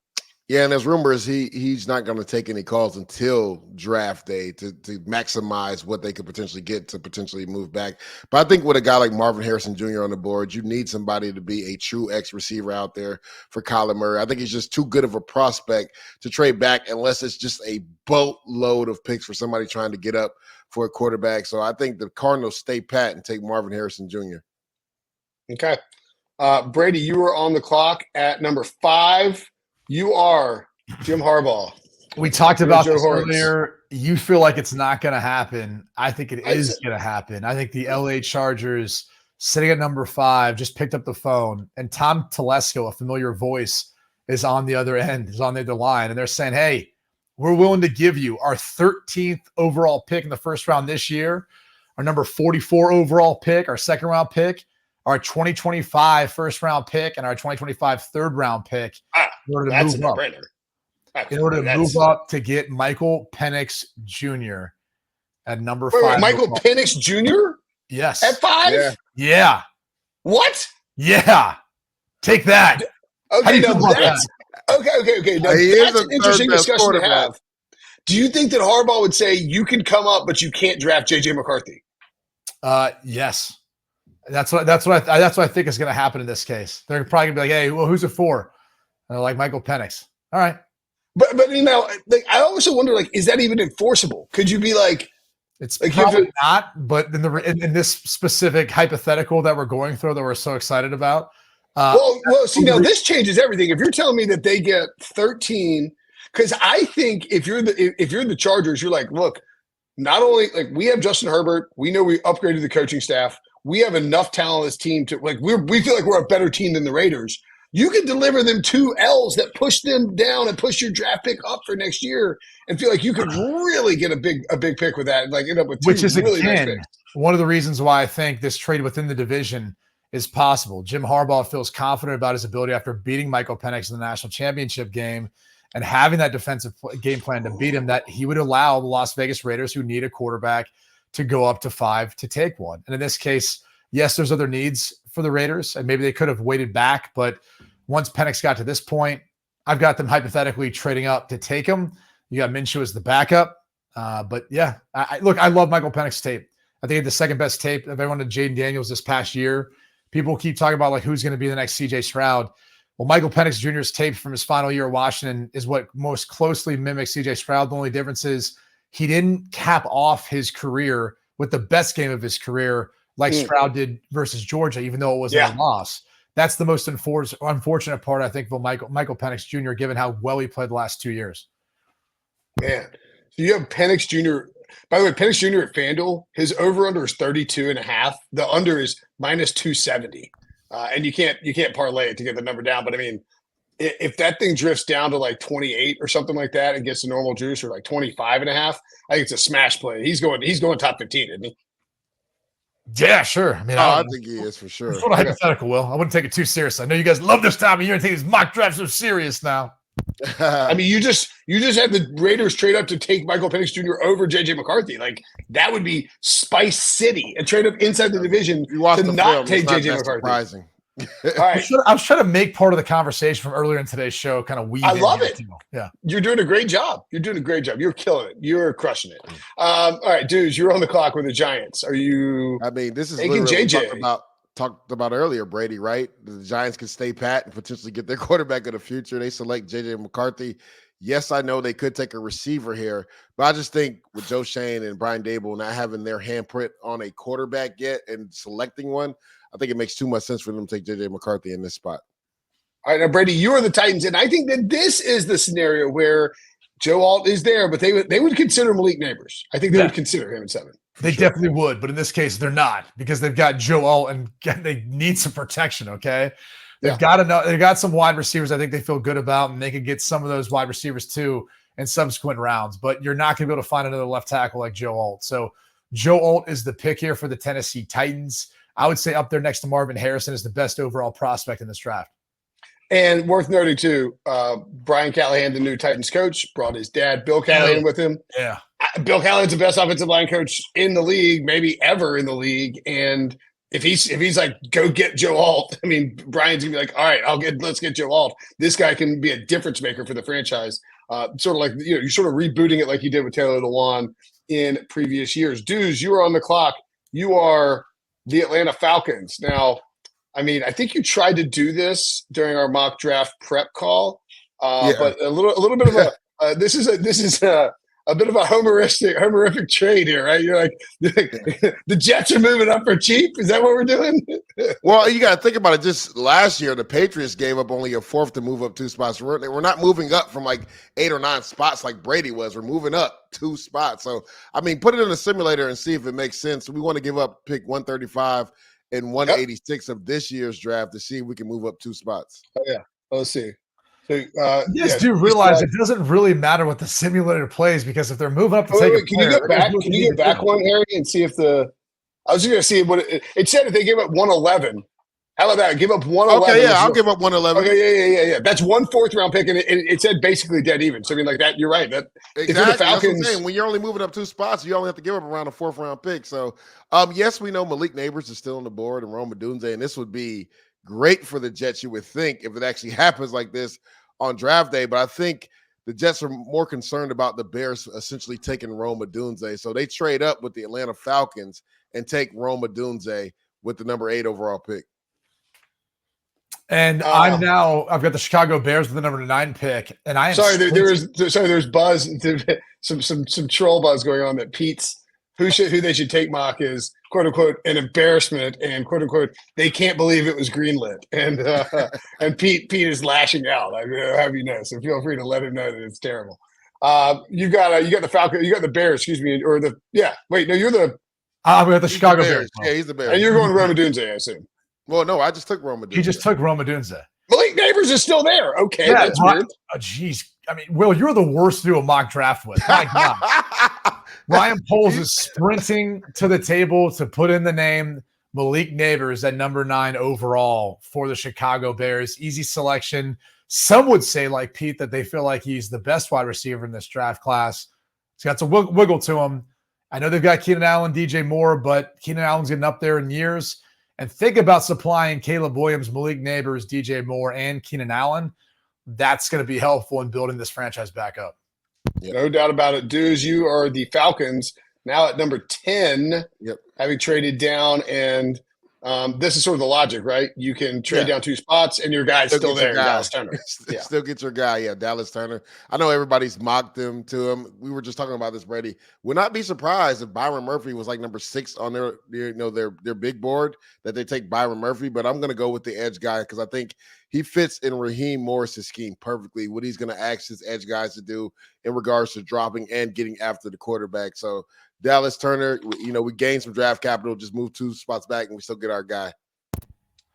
Yeah, and there's rumors he's not going to take any calls until draft day to maximize what they could potentially get to potentially move back. But I think with a guy like Marvin Harrison Jr. on the board, you need somebody to be a true X receiver out there for Kyler Murray. I think he's just too good of a prospect to trade back unless it's just a boatload of picks for somebody trying to get up for a quarterback. So I think the Cardinals stay pat and take Marvin Harrison Jr. Okay. Brady, you were on the clock at number 5. You are Jim Harbaugh. We talked about this earlier. You feel like it's not going to happen. I think it is going to happen. I think the LA Chargers sitting at number 5 just picked up the phone, and Tom Telesco, a familiar voice, is on the other end, is on the other line, and they're saying, hey, we're willing to give you our 13th overall pick in the first round this year, our number 44 overall pick, our second round pick, our 2025 first round pick, and our 2025 third round pick in order to move up. In order to move up to get Michael Penix Jr. at number 5. Michael Penix Jr.? Yes. At 5? Yeah. What? Yeah. Take that. Okay, now that's okay. Now, that's an interesting discussion to have. Do you think that Harbaugh would say you can come up, but you can't draft JJ McCarthy? Yes. That's what I think is going to happen in this case. They're probably going to be like, hey, well, who's it for? And they're like, Michael Penix. All right. But like, I also wonder, like, is that even enforceable? Could you be like, it's like probably not, but in this specific hypothetical that we're going through that we're so excited about. See, now this changes everything. If you're telling me that they get 13, because I think if you're the Chargers, you're like, look, not only like we have Justin Herbert, we know we upgraded the coaching staff. We have enough talent on this team to like we feel like we're a better team than the Raiders. You could deliver them 2 L's that push them down and push your draft pick up for next year, and feel like you could really get a big pick with that, and like end up with 2 which is really again nice picks. One of the reasons why I think this trade within the division is possible. Jim Harbaugh feels confident about his ability after beating Michael Penix in the national championship game and having that defensive game plan to beat him, that he would allow the Las Vegas Raiders, who need a quarterback, to go up to 5 to take one. And in this case, yes, there's other needs for the Raiders, and maybe they could have waited back. But once Penix got to this point, I've got them hypothetically trading up to take him. You got Minshew as the backup. But yeah, I love Michael Penix's tape. I think he had the second best tape of everyone to Jaden Daniels this past year. People keep talking about like who's going to be the next CJ Stroud. Well, Michael Penix Jr.'s tape from his final year at Washington is what most closely mimics CJ Stroud. The only difference is he didn't cap off his career with the best game of his career like Stroud did versus Georgia, even though it was a loss. That's the most unfortunate part, I think, for Michael Penix Jr., given how well he played the last 2 years. Man, so you have Penix Jr. By the way, Penix Jr. at FanDuel, his over/under is 32.5. The under is -270, and you can't parlay it to get the number down. But I mean, if that thing drifts down to like 28 or something like that and gets the normal juice, or like 25.5, I think it's a smash play. He's going top 15, isn't he? Yeah, sure. I mean, I think he is for sure. It's sort of hypothetical, Will. I wouldn't take it too serious. I know you guys love this time of year and take these mock drafts so serious now. I mean, you just had the Raiders trade up to take Michael Penix Jr. over JJ McCarthy. Like, that would be Spice City, and trade up inside the division to not take JJ McCarthy. Surprising. All right. I was trying to make part of the conversation from earlier in today's show kind of weave. I love it. Yeah. You're doing a great job. You're killing it. You're crushing it. All right, dudes, you're on the clock with the Giants. Are you I mean, this is taking JJ? Talked about earlier, Brady, right? The Giants can stay pat and potentially get their quarterback of the future. They select JJ McCarthy. Yes, I know they could take a receiver here, but I just think with Joe Shane and Brian Daboll not having their handprint on a quarterback yet and selecting one, I think it makes too much sense for them to take JJ McCarthy in this spot. All right, now, Brady, you are the Titans, and I think that this is the scenario where Joe Alt is there, but they would consider Malik Neighbors. I think they would consider him at 7. They definitely would, but in this case, they're not, because they've got Joe Alt and they need some protection. Okay, they've got some wide receivers I think they feel good about, and they could get some of those wide receivers too in subsequent rounds. But you're not going to be able to find another left tackle like Joe Alt. So Joe Alt is the pick here for the Tennessee Titans. I would say up there next to Marvin Harrison is the best overall prospect in this draft. And worth noting too, Brian Callahan, the new Titans coach, brought his dad Bill Callahan with him. Yeah. Bill Callahan's the best offensive line coach in the league, maybe ever in the league. And if he's like, go get Joe Alt, I mean, Brian's gonna be like, all right, let's get Joe Alt. This guy can be a difference maker for the franchise. Sort of like, you're sort of rebooting it like you did with Taylor Lewan in previous years. Dudes, you are on the clock. You are the Atlanta Falcons. Now, I mean, I think you tried to do this during our mock draft prep call, but a little bit of a this is a bit of a homerific trade here, right? You're like the Jets are moving up for cheap. Is that what we're doing? Well, you got to think about it. Just last year, the Patriots gave up only a fourth to move up 2 spots. We're not moving up from like 8 or 9 spots like Brady was. We're moving up 2 spots. So, I mean, put it in a simulator and see if it makes sense. We want to give up pick 135 and 186 of this year's draft to see if we can move up 2 spots. Oh, yeah. Let's see. So, you guys do realize it doesn't really matter what the simulator plays, because if they're moving up to take a can you go back? Can you go back one, Harry, and see if I was just going to see what it said. If they give up 111, how about that? Give up 111. Okay, yeah, I'll give up 111. Okay, yeah. That's 1 4th-round pick, and it said basically dead even. So I mean, like that, you're right. That exactly. If you're the Falcons, that's what I'm saying. When you're only moving up 2 spots, you only have to give up around a 4th-round pick. So, yes, we know Malik Neighbors is still on the board and Rome Odunze, and this would be great for the Jets, you would think, if it actually happens like this on draft day. But I think the Jets are more concerned about the Bears essentially taking Rome Odunze. So they trade up with the Atlanta Falcons and take Rome Odunze with the number 8 overall pick. And I've got the Chicago Bears with the number 9 pick. And I am there's buzz, some troll buzz going on that Pete's who they should take mock is quote unquote an embarrassment, and quote unquote they can't believe it was greenlit, and Pete is lashing out. I have you know, so feel free to let him know that it's terrible. You got the Falcon, you got the Bears, excuse me, or the you're the we got the Chicago Bears. Yeah, he's the Bears, and you're going Rome Odunze, I assume. Well, no, I just took Rome Odunze. He just took Rome Odunze. Malik Neighbors is still there. Okay, yeah, that's weird. Oh, geez. I mean, Will, you're the worst to do a mock draft with. My God. Ryan Poles is sprinting to the table to put in the name Malik Neighbors at number 9 overall for the Chicago Bears. Easy selection. Some would say, like Pete, that they feel like he's the best wide receiver in this draft class. He's got some wiggle to him. I know they've got Keenan Allen, DJ Moore, but Keenan Allen's getting up there in years. And think about supplying Caleb Williams, Malik Neighbors, DJ Moore, and Keenan Allen. That's going to be helpful in building this franchise back up. Yep. No doubt about it. Dudes, you are the Falcons now at number 10, having traded down. And this is sort of the logic, right? You can trade down 2 spots and your guy's still there, Dallas Turner. Still get your guy, Dallas Turner. I know everybody's mocked him to him. We were just talking about this, Brady. Would not be surprised if Byron Murphy was like number 6 on their big board, that they take Byron Murphy. But I'm going to go with the edge guy because I think he fits in Raheem Morris's scheme perfectly, what he's going to ask his edge guys to do in regards to dropping and getting after the quarterback. So Dallas Turner, we gained some draft capital, just moved 2 spots back, and we still get our guy.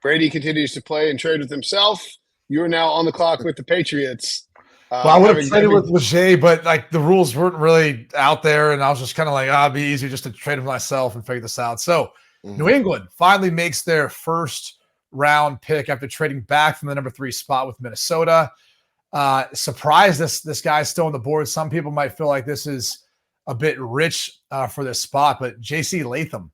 Brady continues to play and trade with himself. You are now on the clock with the Patriots. Well, I would have traded with Leger, but like the rules weren't really out there, and I was just kind of like, it'd be easier just to trade with myself and figure this out. So New England finally makes their first round pick after trading back from the number 3 spot with Minnesota. Surprised this guy's still on the board. Some people might feel like this is a bit rich for this spot, but J.C. Latham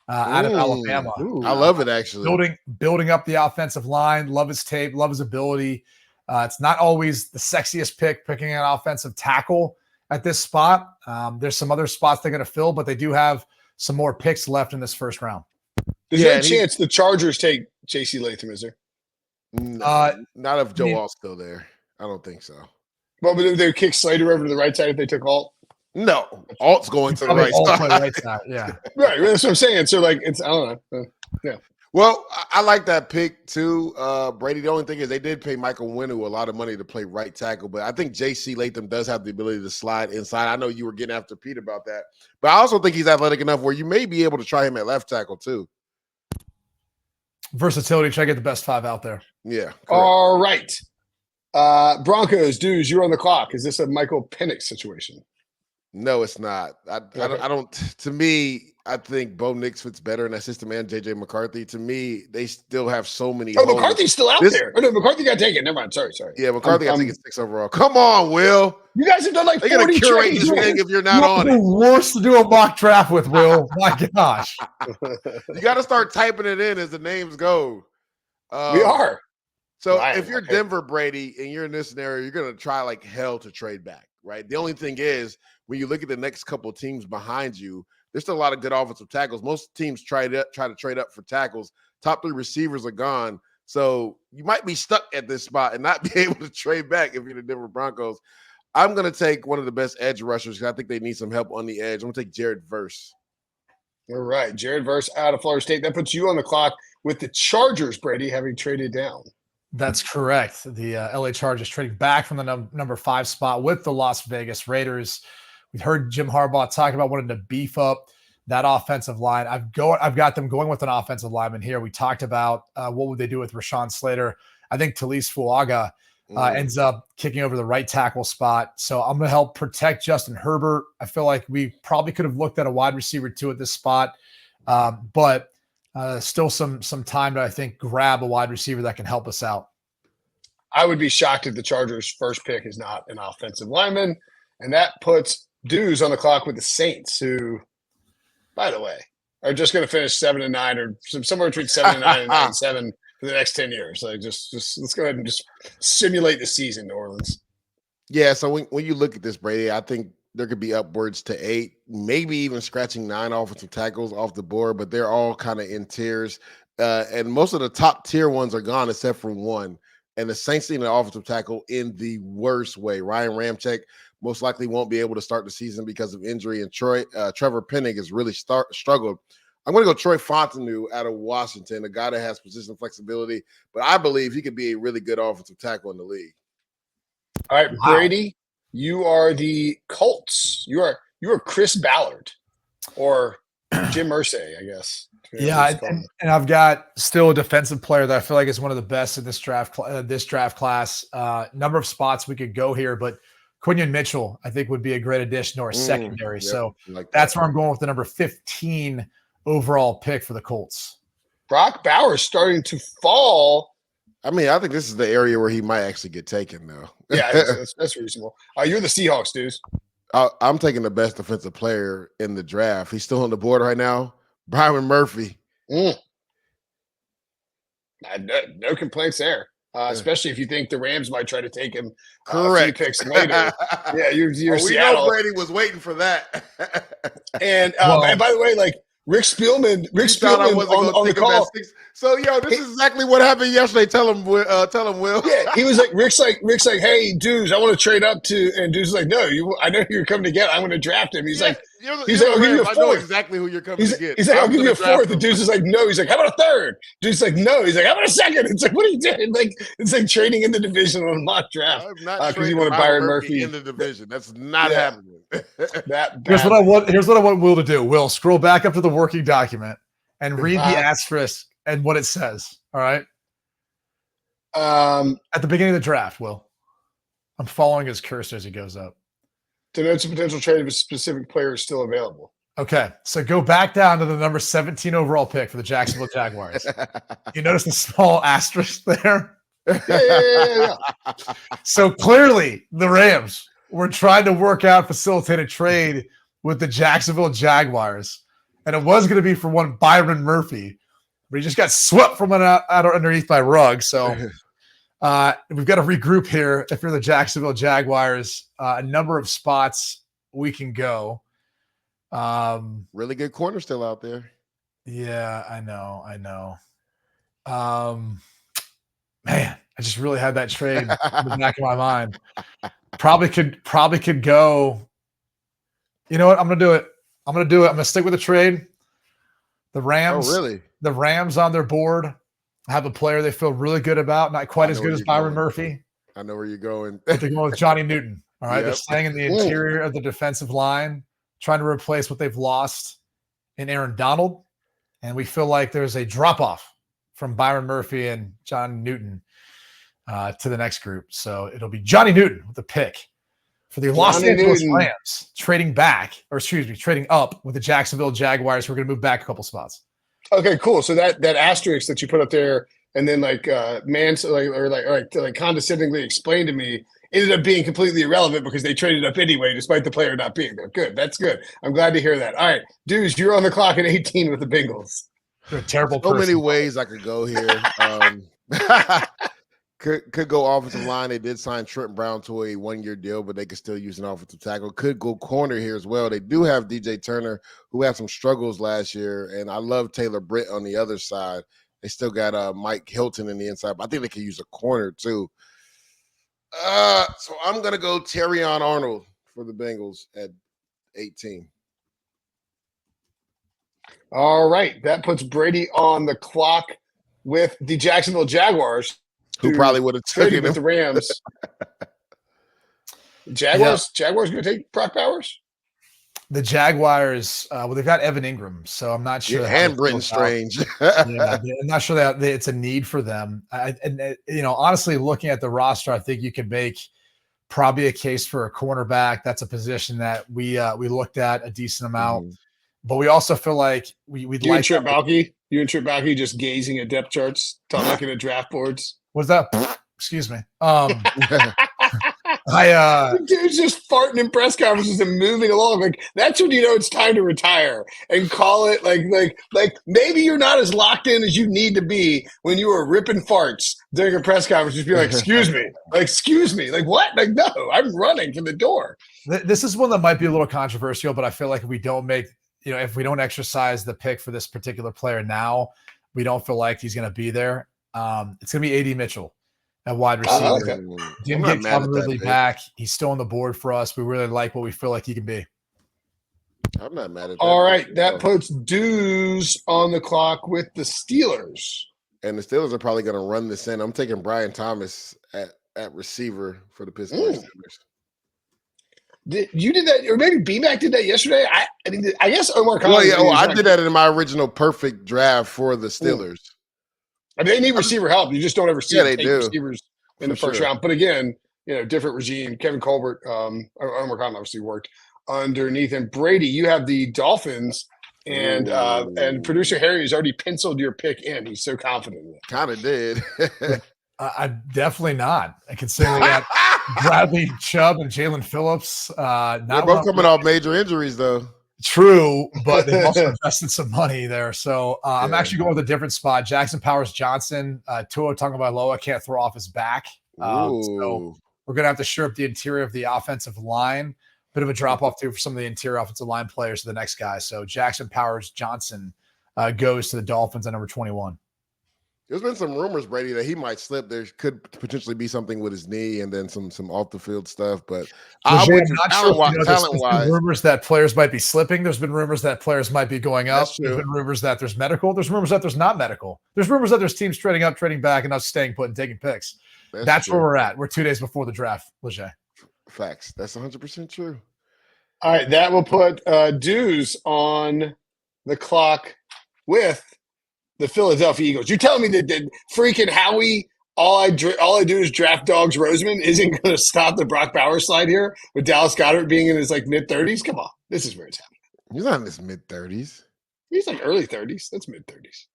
out of Alabama. I love it, actually. Building up the offensive line. Love his tape. Love his ability. It's not always the sexiest picking an offensive tackle at this spot. There's some other spots they're going to fill, but they do have some more picks left in this first round. There's no chance the Chargers take J.C. Latham, is there? No, not if Joe Alt's still there. I don't think so. Well, but they would kick Slater over to the right side if they took Alt? No. Alt's going to the right side. Yeah. Right. That's what I'm saying. So, like, I don't know. Yeah. Well, I like that pick, too. Brady, the only thing is they did pay Michael Winu a lot of money to play right tackle, but I think J.C. Latham does have the ability to slide inside. I know you were getting after Pete about that, but I also think he's athletic enough where you may be able to try him at left tackle, too. Versatility, try to get the best 5 out there. Yeah. Correct. All right. Broncos, dudes, you're on the clock. Is this a Michael Penix situation? No, it's not. I don't. To me, I think Bo Nix fits better in that system and JJ McCarthy. To me, they still have so many Oh, holes. McCarthy's still out there. Oh, no, McCarthy got taken. Never mind. Sorry. Yeah, McCarthy got taken 6 overall. Come on, Will. You guys have done like They're going 40 to curate trades. this thing if you're not on the it. worst to do a mock draft with, Will. My gosh. You got to start typing it in as the names go. We are. So Right, if you're okay. Denver, Brady, and you're in this scenario, you're going to try like hell to trade back, right? The only thing is, when you look at the next couple of teams behind you, there's still a lot of good offensive tackles. Most teams try to trade up for tackles. Top 3 receivers are gone. So you might be stuck at this spot and not be able to trade back if you're the Denver Broncos. I'm going to take one of the best edge rushers because I think they need some help on the edge. I'm going to take Jared Verse. All right. Jared Verse out of Florida State. That puts you on the clock with the Chargers, Brady, having traded down. That's correct. The LA Chargers trading back from the number 5 spot with the Las Vegas Raiders. We've heard Jim Harbaugh talk about wanting to beef up that offensive line. I've got them going with an offensive lineman here. We talked about what would they do with Rashawn Slater. I think Talise Fuaga ends up kicking over the right tackle spot. So I'm going to help protect Justin Herbert. I feel like we probably could have looked at a wide receiver too at this spot, but still some time to, I think, grab a wide receiver that can help us out. I would be shocked if the Chargers' first pick is not an offensive lineman, and that puts Dews on the clock with the Saints, who, by the way, are just going to finish 7-9 or somewhere between 7-9 and 9-7 for the next 10 years. Like just let's go ahead and just simulate the season, New Orleans. Yeah, so when you look at this, Brady, I think there could be upwards to 8, maybe even scratching 9 offensive tackles off the board, but they're all kind of in tiers. And most of the top tier ones are gone except for one. And the Saints need an offensive tackle in the worst way. Ryan Ramczyk most likely won't be able to start the season because of injury. And Trevor Penning has really struggled. I'm going to go Troy Fontenot out of Washington, a guy that has position flexibility, but I believe he could be a really good offensive tackle in the league. All right, Brady, you are the Colts. You are Chris Ballard or Jim Irsay, I guess. Yeah, and I've got still a defensive player that I feel like is one of the best in this draft class. Number of spots we could go here, but Quinn Mitchell, I think, would be a great addition to our secondary. Yep, so like that's where I'm going with the number 15 overall pick for the Colts. Brock Bowers starting to fall. I mean, I think this is the area where he might actually get taken, though. Yeah, that's reasonable. You're the Seahawks, dudes. I'm taking the best defensive player in the draft. He's still on the board right now. Byron Murphy. No complaints there. Especially if you think the Rams might try to take him a few picks later. Yeah, you're we Seattle. know Brady was waiting for that. And by the way, like Rick Spielman on the call. So, this is exactly what happened yesterday. Tell him, Will. Yeah, he was like, Rick's like, hey, dudes, I want to trade up to, and dudes like, no, I know who you're coming to get. I'm going to draft him. He's like, I'll give you a fourth. I know exactly who you're coming to get. He's like, I'll give you a fourth. The dude's is like, no. He's like, how about a third? Dude's like, no. He's like, how about a second? It's like, what are you doing? Like, it's like trading in the division on a mock draft. I'm not because you want Byron Murphy in the division. That's not happening. Here's what I want Will to do. Will, scroll back up to the working document and read the asterisk and what it says. All right. At the beginning of the draft, Will. I'm following his cursor as he goes up. Denotes a potential trade if a specific player is still available. Okay, so go back down to the number 17 overall pick for the Jacksonville Jaguars. You notice the small asterisk there? Yeah. So clearly the Rams were trying to facilitate a trade with the Jacksonville Jaguars, and it was going to be for one Byron Murphy, but he just got swept from out underneath my rug. So we've got to regroup here. If you're the Jacksonville Jaguars, a number of spots we can go. Really good corner still out there. Yeah, I know. Man, I just really had that trade in the back of my mind. Probably could go. You know what? I'm gonna do it. I'm gonna stick with the trade. The Rams. Oh, really? The Rams on their board have a player they feel really good about. Not quite as good as Byron Murphy. I know where you're going. But they're going with Johnny Newton. All right. Yep. They're staying in the interior of the defensive line, trying to replace what they've lost in Aaron Donald. And we feel like there's a drop-off from Byron Murphy and John Newton to the next group. So it'll be Johnny Newton with the pick for the Los Angeles Newton. Rams, trading up with the Jacksonville Jaguars. We're going to move back a couple spots. Okay, cool. So that asterisk that you put up there, and then condescendingly explained to me, ended up being completely irrelevant because they traded up anyway, despite the player not being there. Good, that's good. I'm glad to hear that. All right, dudes, you're on the clock at 18 with the Bengals. You're a terrible So person. many ways I could go here. Could go offensive line. They did sign Trent Brown to a 1-year deal, but they could still use an offensive tackle. Could go corner here as well. They do have DJ Turner, who had some struggles last year, and I love Taylor Britt on the other side. They still got Mike Hilton in the inside, but I think they could use a corner too. So I'm gonna go Terrion Arnold for the Bengals at 18. All right, that puts Brady on the clock with the Jacksonville Jaguars, Who probably would have traded taken with him. the Rams. Jaguars going to take Brock Bowers. The Jaguars, they've got Evan Ingram, so I'm not sure. And Britton Strange. I'm not sure that it's a need for them. Honestly, looking at the roster, I think you could make probably a case for a cornerback. That's a position that we looked at a decent amount, but we also feel like we'd You like and Trent Baalke just gazing at depth charts, looking at draft boards. Was that? Excuse me. Dude's just farting in press conferences and moving along. Like that's when you know it's time to retire and call it like maybe you're not as locked in as you need to be when you were ripping farts during a press conference. Just be like, excuse me, like what? Like no, I'm running to the door. This is one that might be a little controversial, but I feel like if we don't exercise the pick for this particular player now, we don't feel like he's going to be there. It's going to be A.D. Mitchell at wide receiver. Didn't get Calvin Ridley back. He's still on the board for us. We really like what we feel like he can be. I'm not mad at that. All right, that puts Dews on the clock with the Steelers. And the Steelers are probably going to run this in. I'm taking Brian Thomas at receiver for the Pittsburgh Steelers. You did that, or maybe BMAC did that yesterday. I guess Omar Khan. Well, yeah, I did that in my original perfect draft for the Steelers. I mean, they need receiver help. You just don't ever see receivers in the first round. But again, different regime. Kevin Colbert, Omar Khan obviously worked underneath him. Brady, you have the Dolphins, and producer Harry has already penciled your pick in. He's so confident in it. Kind of did. I'm definitely not. Considering we got Bradley Chubb and Jalen Phillips. They're both coming off major injuries, though. True, but they've also invested some money there. So I'm actually going with a different spot. Jackson Powers Johnson, Tua Tagovailoa can't throw off his back. So we're going to have to shore up the interior of the offensive line. Bit of a drop-off, too, for some of the interior offensive line players to the next guy. So Jackson Powers Johnson goes to the Dolphins at number 21. There's been some rumors, Brady, that he might slip. There could potentially be something with his knee and then some off the field stuff. But I'm not sure. There's been rumors that players might be slipping. There's been rumors that players might be going up. There's been rumors that there's medical. There's rumors that there's not medical. There's rumors that there's teams trading up, trading back, and us staying put and taking picks. That's where we're at. We're 2 days before the draft, Leger. Facts. That's 100% true. All right, that will put Dews on the clock with the Philadelphia Eagles. You're telling me that freaking Howie, all I do is draft Dogs Roseman isn't going to stop the Brock Bowers slide here with Dallas Goedert being in his mid-30s? Come on. This is where it's happening. He's not in his mid-30s. He's early 30s. That's mid-30s.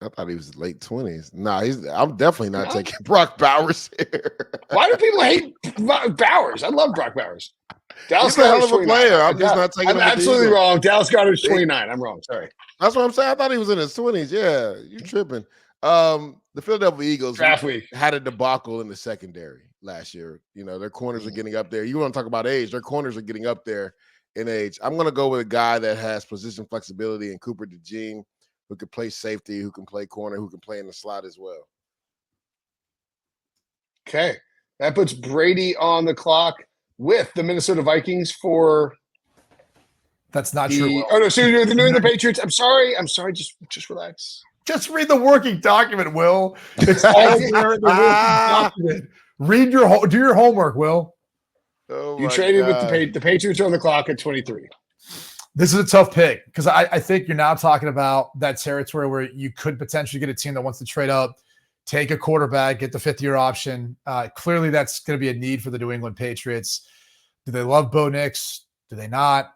I thought he was late 20s. Nah, I'm definitely not taking Brock Bowers here. Why do people hate Bowers? I love Brock Bowers. Dallas He's a hell of a 29. player. I'm just not taking him. I'm absolutely wrong. Dallas Goedert's 29. I'm wrong. Sorry. That's what I'm saying. I thought he was in his 20s. Yeah, you tripping. The Philadelphia Eagles draft week had a debacle in the secondary last year. Their corners are getting up there. You want to talk about age? Their corners are getting up there in age. I'm going to go with a guy that has position flexibility in Cooper DeJean, who can play safety, who can play corner, who can play in the slot as well. Okay. That puts Brady on the clock with the Minnesota Vikings for That's not true. Oh no, so you're the New England Patriots. I'm sorry. Just relax. Just read the working document, Will. It's all there in the working document. Do your homework, Will. Oh, you traded with the Patriots are on the clock at 23. This is a tough pick because I think you're now talking about that territory where you could potentially get a team that wants to trade up, take a quarterback, get the fifth-year option. Clearly, that's going to be a need for the New England Patriots. Do they love Bo Nix? Do they not?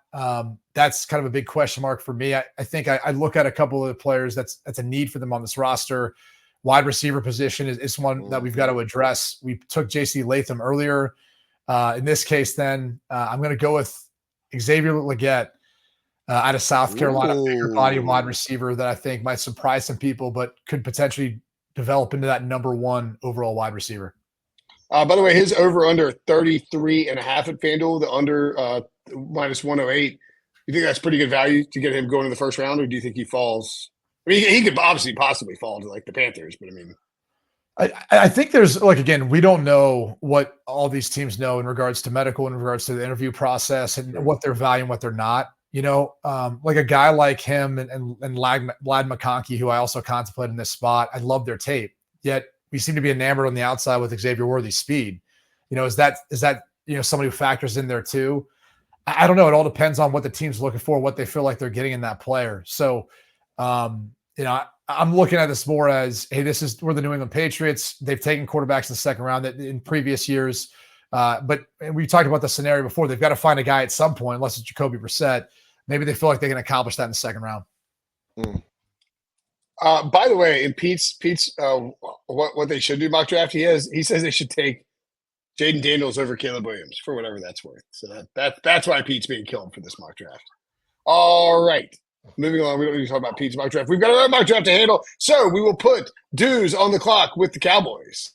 That's kind of a big question mark for me. I think I look at a couple of the players that's a need for them on this roster. Wide receiver position is one that we've got to address. We took J.C. Latham earlier. In this case, then I'm going to go with Xavier Legette out of South Carolina, bigger body wide receiver that I think might surprise some people, but could potentially develop into that number 1 overall wide receiver. By the way, his over-under 33.5 at FanDuel, the under minus 108. You think that's pretty good value to get him going in the first round, or do you think he falls? I mean, he could obviously possibly fall to like the Panthers, but I mean, I think there's again, we don't know what all these teams know in regards to medical, in regards to the interview process and what they're valuing, what they're not. Like a guy like him and Lad McConkey, who I also contemplate in this spot, I love their tape. Yet we seem to be enamored on the outside with Xavier Worthy's speed. Is that somebody who factors in there too? I don't know. It all depends on what the team's looking for, what they feel like they're getting in that player. So, I'm looking at this more as, hey, we're the New England Patriots. They've taken quarterbacks in the second round in previous years. But we talked about the scenario before. They've got to find a guy at some point, unless it's Jacoby Brissett. Maybe they feel like they can accomplish that in the second round. By the way, in Pete's what they should do mock draft, he says they should take Jaden Daniels over Caleb Williams for whatever that's worth. So that's why Pete's being killed for this mock draft. All right. Moving on, we don't need to talk about Pete's mock draft. We've got our mock draft to handle. So we will put Dews on the clock with the Cowboys.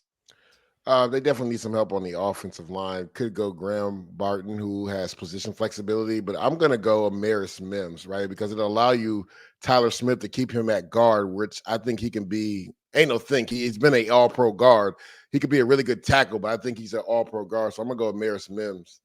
They definitely need some help on the offensive line. Could go Graham Barton, who has position flexibility, but I'm going to go Amaris Mims, right? Because it'll allow you Tyler Smith to keep him at guard, which I think he can be. Ain't no think. He's been an all-pro guard. He could be a really good tackle, but I think he's an all-pro guard. So I'm going to go Amaris Mims.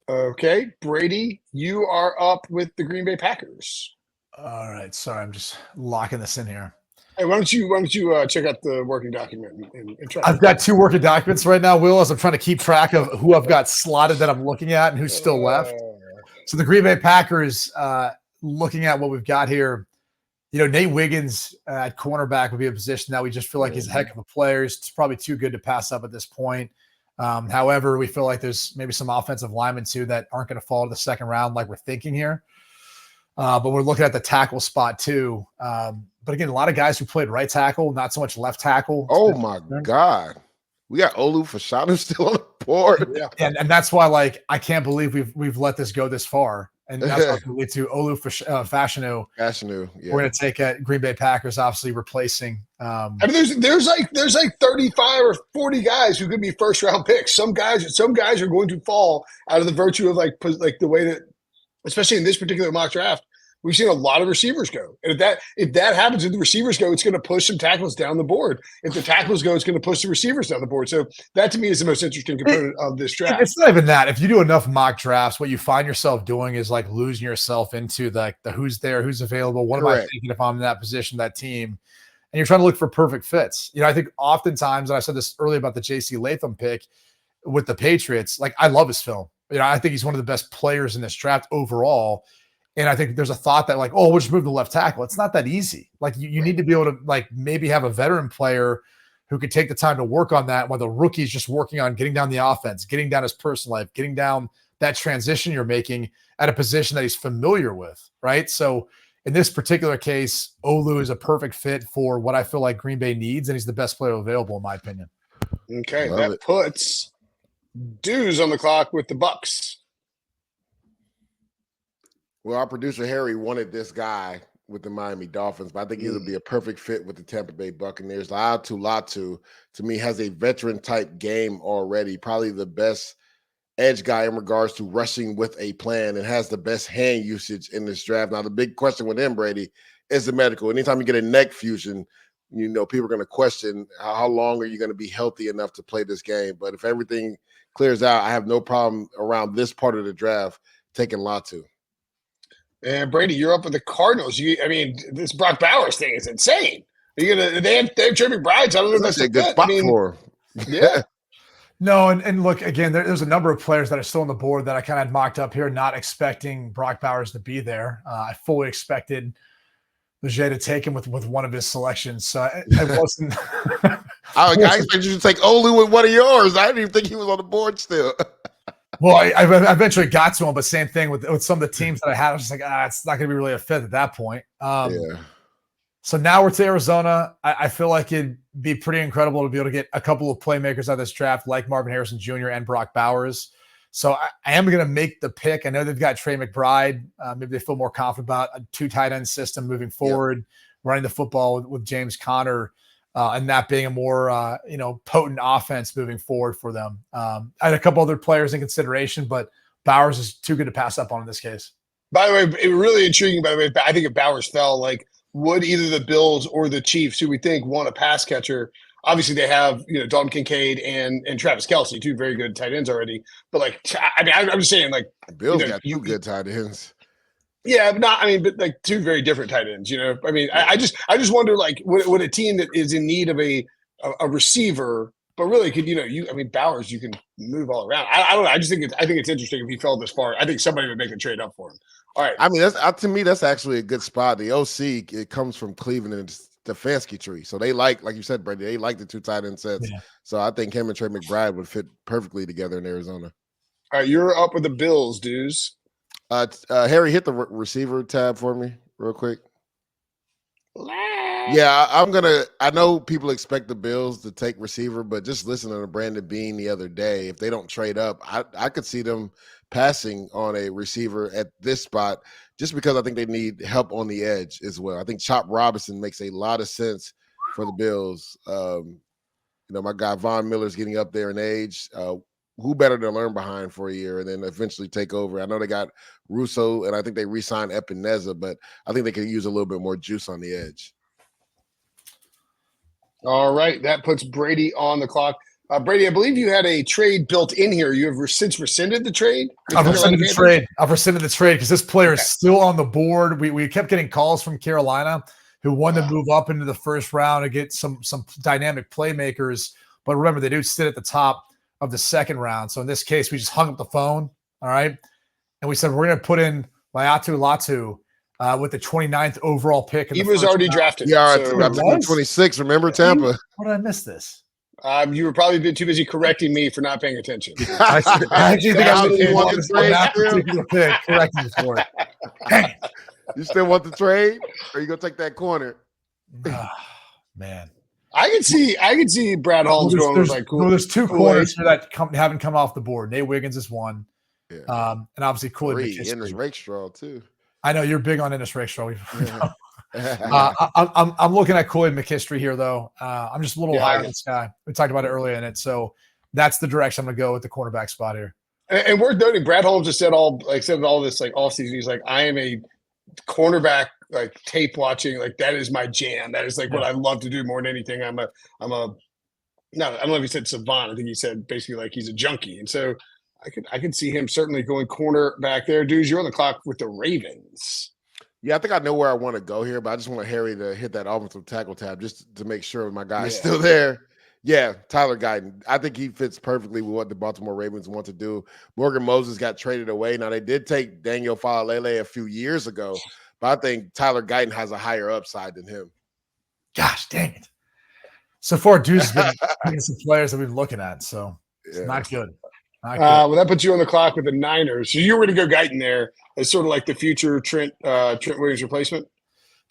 Okay, Brady, you are up with the Green Bay Packers. All right, sorry, I'm just locking this in here. Hey, why don't you check out the working document and try? I've got 2 working documents right now, Will, as I'm trying to keep track of who I've got slotted that I'm looking at and who's still left. So the Green Bay Packers, looking at what we've got here, Nate Wiggins at cornerback would be a position that we just feel like he's a heck of a player. It's probably too good to pass up at this point. However, we feel like there's maybe some offensive linemen too that aren't going to fall to the second round like we're thinking here. But we're looking at the tackle spot too. But again, a lot of guys who played right tackle, not so much left tackle. Oh my God. We got Olu Fashanu still on the board. Yeah. And that's why, I can't believe we've let this go this far. And that's what will lead to Olu Fashanu. Yeah. We're going to take at Green Bay Packers, obviously replacing. I mean, there's like 35 or 40 guys who could be first round picks. Some guys are going to fall out of the virtue of like the way that, especially in this particular mock draft, we've seen a lot of receivers go. And if that happens, if the receivers go, it's going to push some tackles down the board. If the tackles go, it's going to push the receivers down the board. So that to me is the most interesting component of this draft. It's not even that. If you do enough mock drafts, what you find yourself doing is like losing yourself into the who's there, who's available. What am I thinking if I'm in that position, that team? And you're trying to look for perfect fits. I think oftentimes, and I said this earlier about the J.C. Latham pick with the Patriots, I love his film. I think he's one of the best players in this draft overall. And I think there's a thought that we'll just move the left tackle. It's not that easy. You need to be able to maybe have a veteran player who could take the time to work on that while the rookie's just working on getting down the offense, getting down his personal life, getting down that transition you're making at a position that he's familiar with, right? So in this particular case, Olu is a perfect fit for what I feel like Green Bay needs, and he's the best player available in my opinion. Okay, that puts Dews on the clock with the Bucks. Well, our producer Harry wanted this guy with the Miami Dolphins, but I think he would be a perfect fit with the Tampa Bay Buccaneers. Latu, to me, has a veteran type game already, probably the best edge guy in regards to rushing with a plan, and has the best hand usage in this draft. Now, the big question with him, Brady, is the medical. Anytime you get a neck fusion, people are going to question how long are you going to be healthy enough to play this game. But if everything clears out, I have no problem around this part of the draft taking Latu. And Brady, you're up with the Cardinals. This Brock Bowers thing is insane. Are you gonna? They have Jeremy Brides. I don't know if that's a good spot for him. Yeah. No, and look, again, there's a number of players that are still on the board that I kind of mocked up here, not expecting Brock Bowers to be there. I fully expected Leger to take him with one of his selections. So I wasn't I expected you to take Olu with one of yours. I didn't even think he was on the board still. Well, I eventually got to him, but same thing with some of the teams that I had. I was just like, it's not going to be really a fit at that point. Yeah. So now we're to Arizona. I feel like it'd be pretty incredible to be able to get a couple of playmakers out of this draft, like Marvin Harrison Jr. and Brock Bowers. So I am going to make the pick. I know they've got Trey McBride. Maybe they feel more confident about a 2 tight end system moving forward, running the football with James Conner. And that being a more, potent offense moving forward for them. I had a couple other players in consideration, but Bowers is too good to pass up on in this case. By the way, it was really intriguing. By the way, I think if Bowers fell, like, would either the Bills or the Chiefs, who we think want a pass catcher, obviously they have, Dalton Kincaid and Travis Kelce, 2 very good tight ends already. But like, I'm just saying, like, The Bills got 2 good tight ends. Yeah, but like 2 very different tight ends. I just wonder, like, would a team that is in need of a receiver, but really could Bowers, you can move all around. I don't know. I think it's interesting if he fell this far. I think somebody would make a trade up for him. All right. I mean, to me, that's actually a good spot. The OC, it comes from Cleveland and Stefanski tree, so they like you said, Brady. They like the 2 tight end sets. Yeah. So I think him and Trey McBride would fit perfectly together in Arizona. All right, you're up with the Bills, dudes. Harry, hit the receiver tab for me real quick. Yeah, I know people expect the Bills to take receiver, but just listening to Brandon Beane the other day, if they don't trade up, I could see them passing on a receiver at this spot just because I think they need help on the edge as well. I think Chop Robinson makes a lot of sense for the Bills. My guy Von Miller's getting up there in age. Who better to learn behind for a year and then eventually take over? I know they got Russo, and I think they re-signed Epineza, but I think they could use a little bit more juice on the edge. All right, that puts Brady on the clock. Brady, I believe you had a trade built in here. You have since rescinded the trade? I've rescinded the trade because this player is still on the board. We kept getting calls from Carolina who wanted to move up into the first round and get some dynamic playmakers. But remember, they do sit at the top of the second round. So in this case, we just hung up the phone. All right. And we said, we're going to put in Laiatu Latu with the 29th overall pick. He was already drafted. Yeah, so 26. Remember Tampa. How did I miss this? You were probably a bit too busy correcting me for not paying attention. I actually think I really want that particular pick. Correct me for it. Dang it. You still want the trade? Or you going to take that corner? Man. I could see Brad Holmes going with like cool. There's 2 corners here that haven't come off the board. Nate Wiggins is one. Yeah. And obviously Cooley. Ennis Rakestraw too. I know you're big on Ennis Rakestraw. I'm looking at Cooley McKinstry here though. I'm just a little higher on this guy. We talked about it earlier in it. So that's the direction I'm gonna go with the cornerback spot here. And worth noting, Brad Holmes has said all this like all season. He's like, I am a cornerback, like tape watching, like that is my jam. That is like what I love to do more than anything. I don't know if he said savant. I think he said basically like he's a junkie. And so I could see him certainly going corner back there. Dudes, you're on the clock with the Ravens. Yeah, I think I know where I want to go here, but I just want Harry to hit that offensive tackle tab just to make sure my guy's still there. Yeah, Tyler Guyton. I think he fits perfectly with what the Baltimore Ravens want to do. Morgan Moses got traded away. Now, they did take Daniel Falalele a few years ago, but I think Tyler Guyton has a higher upside than him. Gosh, dang it. So far, Deuce has been some players that we've been looking at, so it's not good. Well, that puts you on the clock with the Niners. So you were to go Guyton there as sort of like the future Trent Williams replacement.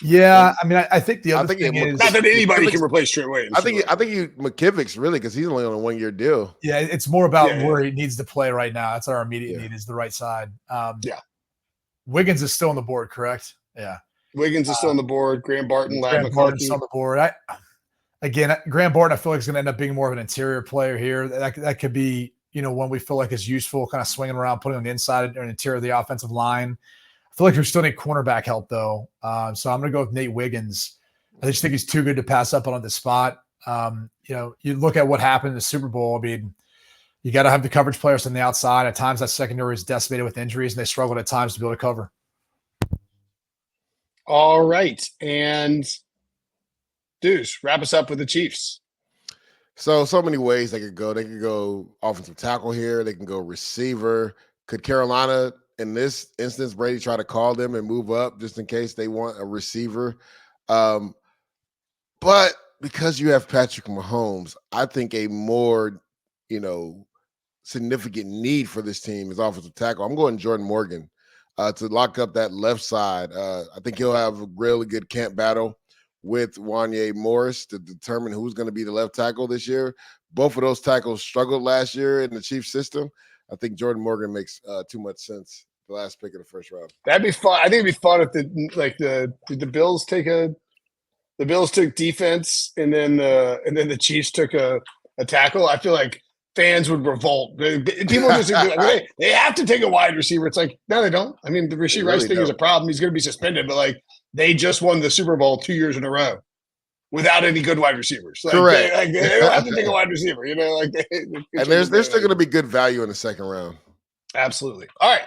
Yeah, I mean, I think the other thing is not that anybody can replace Trent Williams. I think McKivic's really because he's only on a 1-year deal. Yeah, it's more about where he needs to play right now. That's our immediate need is the right side. Wiggins is still on the board, correct? Yeah, Wiggins is still on the board. Graham Barton, Graham Barton's on the board. Graham Barton, I feel like is going to end up being more of an interior player here. That could be, one we feel like is useful, kind of swinging around, putting on the inside or interior of the offensive line. I feel like we still need cornerback help, though. So I'm going to go with Nate Wiggins. I just think he's too good to pass up on the spot. You look at what happened in the Super Bowl. I mean, you got to have the coverage players on the outside. At times, that secondary is decimated with injuries, and they struggled at times to be able to cover. All right. And Deuce, wrap us up with the Chiefs. So many ways they could go. They could go offensive tackle here. They can go receiver. Could Carolina, in this instance, Brady try to call them and move up just in case they want a receiver? But because you have Patrick Mahomes, I think a more, significant need for this team is offensive tackle. I'm going Jordan Morgan to lock up that left side. I think he'll have a really good camp battle with Wanye Morris to determine who's going to be the left tackle this year. Both of those tackles struggled last year in the Chiefs system. I think Jordan Morgan makes too much sense. The last pick of the first round. That'd be fun. I think it'd be fun if the Bills took defense and then the Chiefs took a tackle. I feel like fans would revolt. People just like, they have to take a wide receiver. It's like, no, they don't. I mean, the Rashee Rice thing is a problem. He's going to be suspended, but like they just won the Super Bowl 2 years in a row without any good wide receivers. Like, correct. They don't have to take a wide receiver. And there's still going to be good value in the second round. Absolutely. All right.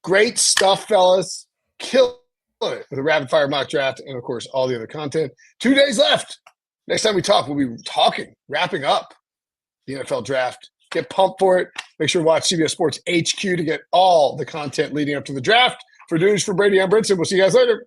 Great stuff, fellas. Kill it with a rapid fire mock draft and, of course, all the other content. 2 days left. Next time we talk, we'll be wrapping up the NFL draft. Get pumped for it. Make sure to watch CBS Sports HQ to get all the content leading up to the draft. For Brady, I'm Brinson. We'll see you guys later.